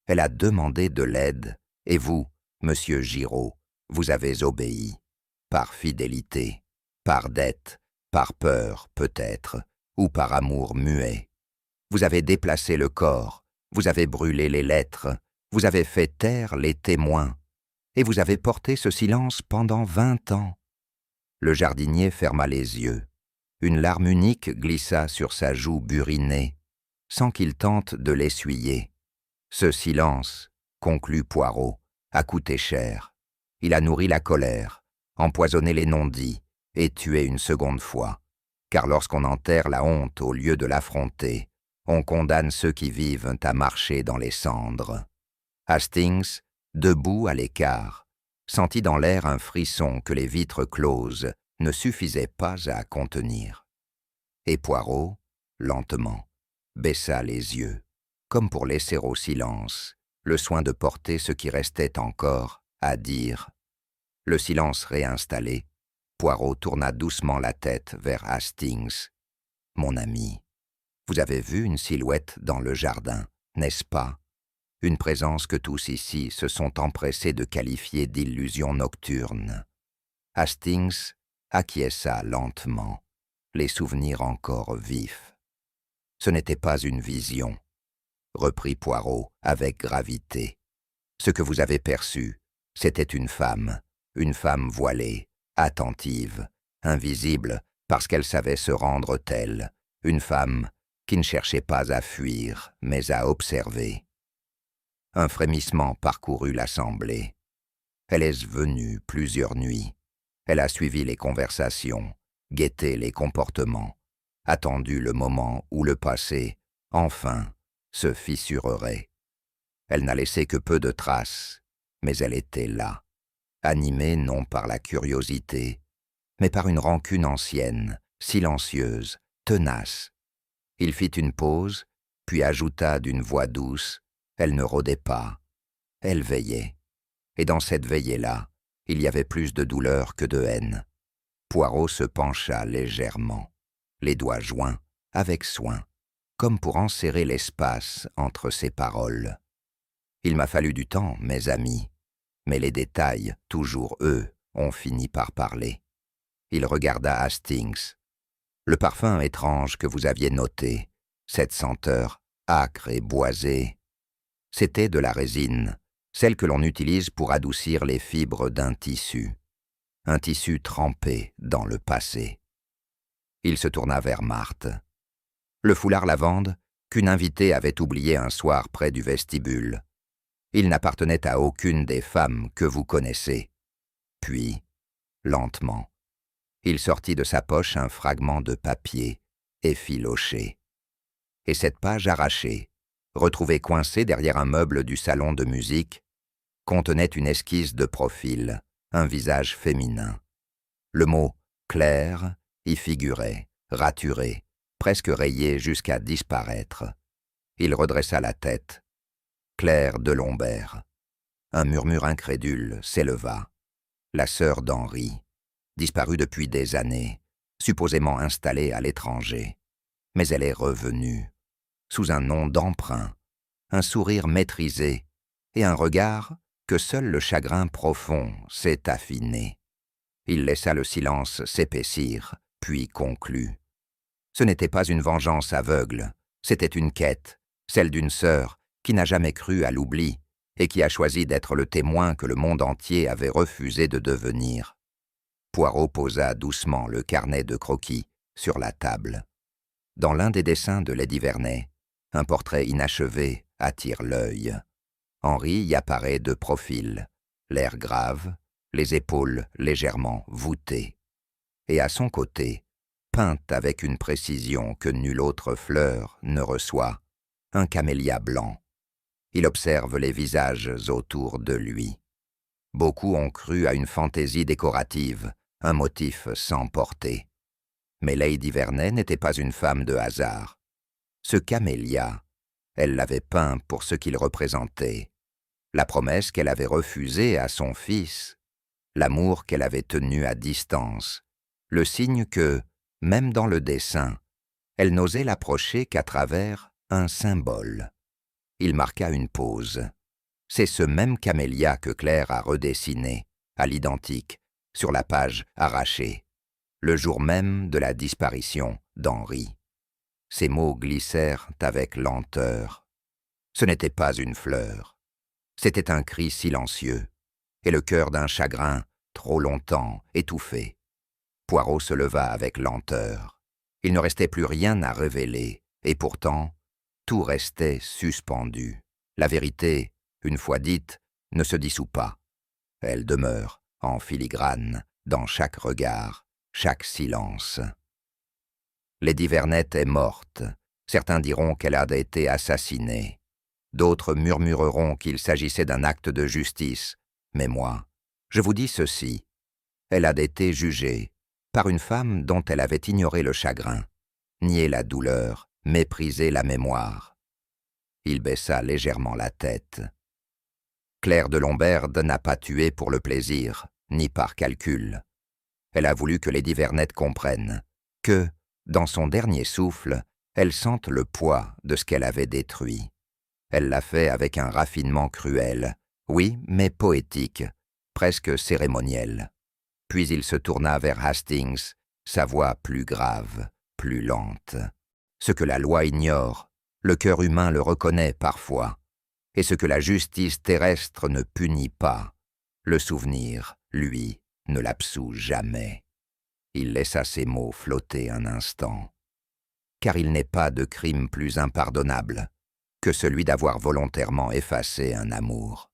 Elle a demandé de l'aide, et vous, monsieur Giraud, vous avez obéi. Par fidélité, par dette, par peur peut-être, ou par amour muet. Vous avez déplacé le corps, vous avez brûlé les lettres, vous avez fait taire les témoins, et vous avez porté ce silence pendant 20 ans. Le jardinier ferma les yeux. Une larme unique glissa sur sa joue burinée. sans qu'il tente de l'essuyer. Ce silence, conclut Poirot, a coûté cher. Il a nourri la colère, empoisonné les non-dits et tué une seconde fois. Car lorsqu'on enterre la honte au lieu de l'affronter, on condamne ceux qui vivent à marcher dans les cendres. Hastings, debout à l'écart, sentit dans l'air un frisson que les vitres closes ne suffisaient pas à contenir. Et Poirot, lentement, baissa les yeux, comme pour laisser au silence le soin de porter ce qui restait encore à dire. Le silence réinstallé, Poirot tourna doucement la tête vers Hastings. « Mon ami, vous avez vu une silhouette dans le jardin, n'est-ce pas? Une présence que tous ici se sont empressés de qualifier d'illusion nocturne. » Hastings acquiesça lentement, les souvenirs encore vifs. « Ce n'était pas une vision, » reprit Poirot avec gravité. « Ce que vous avez perçu, c'était une femme voilée, attentive, invisible parce qu'elle savait se rendre telle, une femme qui ne cherchait pas à fuir, mais à observer. » Un frémissement parcourut l'assemblée. Elle est venue plusieurs nuits. Elle a suivi les conversations, guetté les comportements, attendu le moment où le passé, enfin, se fissurerait. Elle n'a laissé que peu de traces, mais elle était là, animée non par la curiosité, mais par une rancune ancienne, silencieuse, tenace. Il fit une pause, puis ajouta d'une voix douce: « Elle ne rôdait pas, elle veillait. » Et dans cette veillée-là, il y avait plus de douleur que de haine. Poirot se pencha légèrement, les doigts joints, avec soin, comme pour enserrer l'espace entre ses paroles. « Il m'a fallu du temps, mes amis, mais les détails, toujours eux, ont fini par parler. » Il regarda Hastings. « Le parfum étrange que vous aviez noté, cette senteur âcre et boisée, c'était de la résine, celle que l'on utilise pour adoucir les fibres d'un tissu. Un tissu trempé dans le passé. » Il se tourna vers Marthe. « Le foulard lavande qu'une invitée avait oublié un soir près du vestibule. Il n'appartenait à aucune des femmes que vous connaissez. » Puis, lentement, il sortit de sa poche un fragment de papier effiloché. Et cette page arrachée, retrouvée coincée derrière un meuble du salon de musique, contenait une esquisse de profil, un visage féminin. Le mot « Claire » y figurait, raturé, presque rayé jusqu'à disparaître. Il redressa la tête. « Claire de Lombert. » Un murmure incrédule s'éleva. La sœur d'Henri, disparue depuis des années, supposément installée à l'étranger. Mais elle est revenue, sous un nom d'emprunt, un sourire maîtrisé et un regard que seul le chagrin profond sait affiner. Il laissa le silence s'épaissir, puis conclut. Ce n'était pas une vengeance aveugle, c'était une quête, celle d'une sœur qui n'a jamais cru à l'oubli et qui a choisi d'être le témoin que le monde entier avait refusé de devenir. Poirot posa doucement le carnet de croquis sur la table. Dans l'un des dessins de Lady Vernet, un portrait inachevé attire l'œil. Henri y apparaît de profil, l'air grave, les épaules légèrement voûtées. Et à son côté, peinte avec une précision que nulle autre fleur ne reçoit, un camélia blanc. Il observe les visages autour de lui. Beaucoup ont cru à une fantaisie décorative, un motif sans portée. Mais Lady Vernet n'était pas une femme de hasard. Ce camélia, elle l'avait peint pour ce qu'il représentait. La promesse qu'elle avait refusée à son fils, l'amour qu'elle avait tenu à distance, le signe que, même dans le dessin, elle n'osait l'approcher qu'à travers un symbole. Il marqua une pause. C'est ce même camélia que Claire a redessiné, à l'identique, sur la page arrachée, le jour même de la disparition d'Henri. Ces mots glissèrent avec lenteur. Ce n'était pas une fleur. C'était un cri silencieux, et le cœur d'un chagrin trop longtemps étouffé. Poirot se leva avec lenteur. Il ne restait plus rien à révéler, et pourtant, tout restait suspendu. La vérité, une fois dite, ne se dissout pas. Elle demeure, en filigrane, dans chaque regard, chaque silence. Lady Vernet est morte. Certains diront qu'elle a été assassinée. D'autres murmureront qu'il s'agissait d'un acte de justice. Mais moi, je vous dis ceci. Elle a été jugée par une femme dont elle avait ignoré le chagrin, nié la douleur, méprisé la mémoire. Il baissa légèrement la tête. Claire de Lomberde n'a pas tué pour le plaisir, ni par calcul. Elle a voulu que Lady Vernet comprenne que, dans son dernier souffle, elle sente le poids de ce qu'elle avait détruit. Elle l'a fait avec un raffinement cruel, oui, mais poétique, presque cérémoniel. Puis il se tourna vers Hastings, sa voix plus grave, plus lente. Ce que la loi ignore, le cœur humain le reconnaît parfois, et ce que la justice terrestre ne punit pas, le souvenir, lui, ne l'absout jamais. Il laissa ces mots flotter un instant. Car il n'est pas de crime plus impardonnable que celui d'avoir volontairement effacé un amour.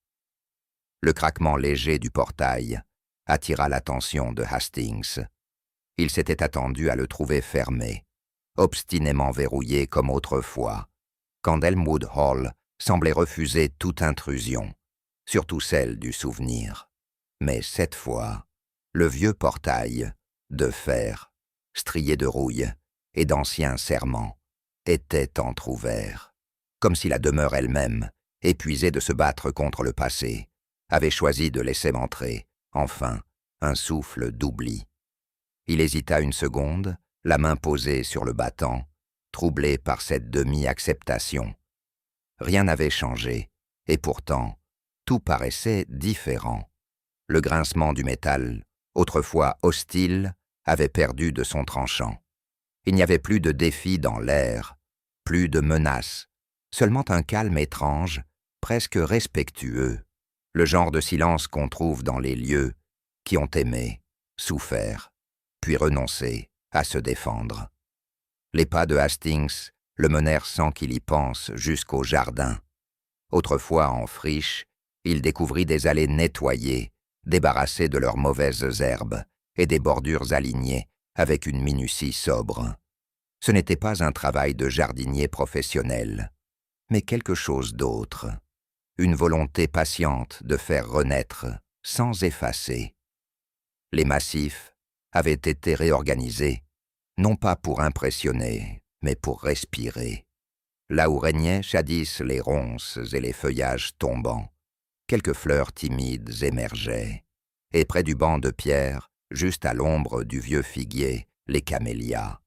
Le craquement léger du portail attira l'attention de Hastings. Il s'était attendu à le trouver fermé, obstinément verrouillé comme autrefois, quand Elmwood Hall semblait refuser toute intrusion, surtout celle du souvenir. Mais cette fois, le vieux portail, de fer, strié de rouille et d'anciens serments, était entr'ouvert, comme si la demeure elle-même, épuisée de se battre contre le passé, avait choisi de laisser entrer, enfin, un souffle d'oubli. Il hésita une seconde, la main posée sur le battant, troublé par cette demi-acceptation. Rien n'avait changé, et pourtant, tout paraissait différent. Le grincement du métal, autrefois hostile, avait perdu de son tranchant. Il n'y avait plus de défi dans l'air, plus de menace, seulement un calme étrange, presque respectueux, le genre de silence qu'on trouve dans les lieux qui ont aimé, souffert, puis renoncé à se défendre. Les pas de Hastings le menèrent sans qu'il y pense jusqu'au jardin. Autrefois en friche, il découvrit des allées nettoyées, débarrassées de leurs mauvaises herbes, et des bordures alignées avec une minutie sobre. Ce n'était pas un travail de jardinier professionnel, mais quelque chose d'autre, une volonté patiente de faire renaître sans effacer. Les massifs avaient été réorganisés, non pas pour impressionner, mais pour respirer. Là où régnaient jadis les ronces et les feuillages tombants, quelques fleurs timides émergeaient, et près du banc de pierre, juste à l'ombre du vieux figuier, les camélias.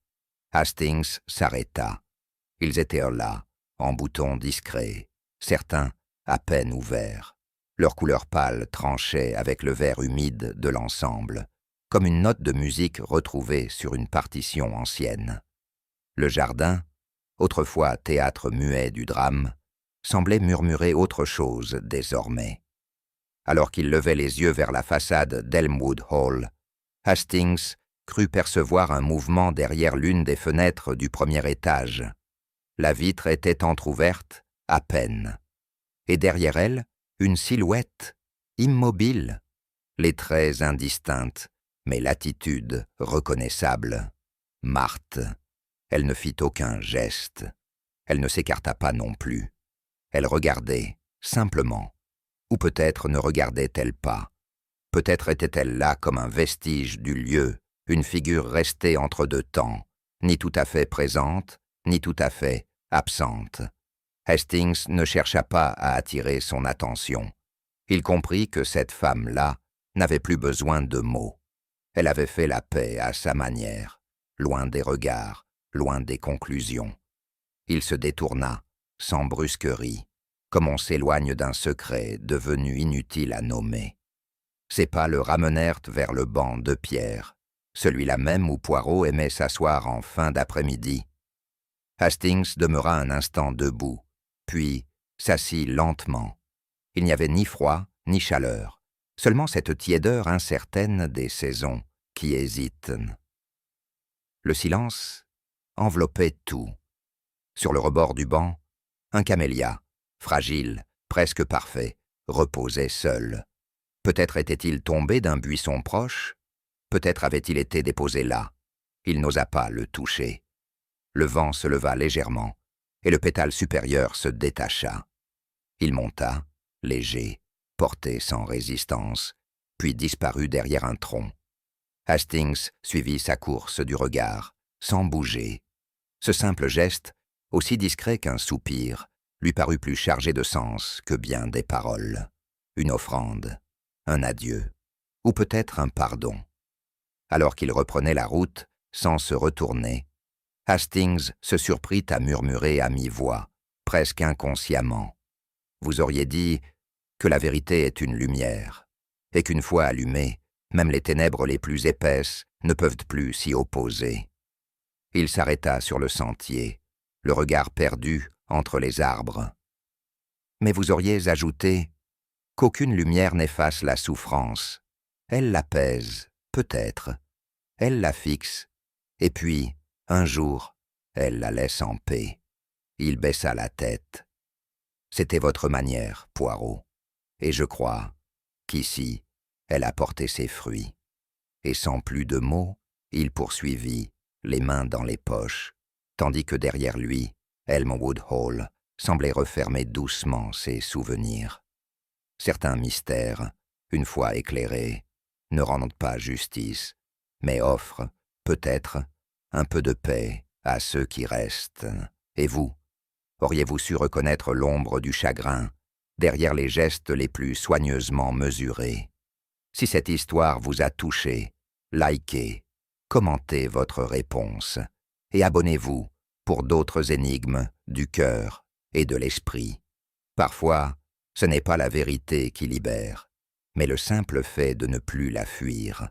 Hastings s'arrêta. Ils étaient là, en boutons discrets, certains à peine ouverts. Leur couleur pâle tranchait avec le vert humide de l'ensemble, comme une note de musique retrouvée sur une partition ancienne. Le jardin, autrefois théâtre muet du drame, semblait murmurer autre chose désormais. Alors qu'il levait les yeux vers la façade d'Elmwood Hall, Hastings crut percevoir un mouvement derrière l'une des fenêtres du premier étage. La vitre était entr'ouverte, à peine. Et derrière elle, une silhouette, immobile, les traits indistincts, mais l'attitude reconnaissable. Marthe. Elle ne fit aucun geste. Elle ne s'écarta pas non plus. Elle regardait, simplement. Ou peut-être ne regardait-elle pas. Peut-être était-elle là comme un vestige du lieu, une figure restée entre deux temps, ni tout à fait présente, ni tout à fait absente. Hastings ne chercha pas à attirer son attention. Il comprit que cette femme-là n'avait plus besoin de mots. Elle avait fait la paix à sa manière, loin des regards, loin des conclusions. Il se détourna, sans brusquerie, comme on s'éloigne d'un secret devenu inutile à nommer. Ses pas le ramenèrent vers le banc de pierre, celui-là même où Poirot aimait s'asseoir en fin d'après-midi. Hastings demeura un instant debout, puis s'assit lentement. Il n'y avait ni froid, ni chaleur, seulement cette tiédeur incertaine des saisons qui hésitent. Le silence enveloppait tout. Sur le rebord du banc, Un camélia, fragile, presque parfait, reposait seul. Peut-être était-il tombé d'un buisson proche, peut-être avait-il été déposé là. Il n'osa pas le toucher. Le vent se leva légèrement, et le pétale supérieur se détacha. Il monta, léger, porté sans résistance, puis disparut derrière un tronc. Hastings suivit sa course du regard, sans bouger. Ce simple geste, aussi discret qu'un soupir, lui parut plus chargé de sens que bien des paroles. Une offrande, un adieu, ou peut-être un pardon. Alors qu'il reprenait la route, sans se retourner, Hastings se surprit à murmurer à mi-voix, presque inconsciemment. Vous auriez dit que la vérité est une lumière, et qu'une fois allumée, même les ténèbres les plus épaisses ne peuvent plus s'y opposer. Il s'arrêta sur le sentier, le regard perdu entre les arbres. Mais vous auriez ajouté qu'aucune lumière n'efface la souffrance. Elle l'apaise, peut-être. Elle la fixe, et puis, un jour, elle la laisse en paix. Il baissa la tête. C'était votre manière, Poirot, et je crois qu'ici, elle a porté ses fruits. Et sans plus de mots, il poursuivit, les mains dans les poches, tandis que derrière lui, Elmwood Hall semblait refermer doucement ses souvenirs. Certains mystères, une fois éclairés, ne rendent pas justice, mais offrent, peut-être, un peu de paix à ceux qui restent. Et vous, auriez-vous su reconnaître l'ombre du chagrin derrière les gestes les plus soigneusement mesurés? Si cette histoire vous a touché, likez, commentez votre réponse et abonnez-vous pour d'autres énigmes du cœur et de l'esprit. Parfois, ce n'est pas la vérité qui libère, mais le simple fait de ne plus la fuir.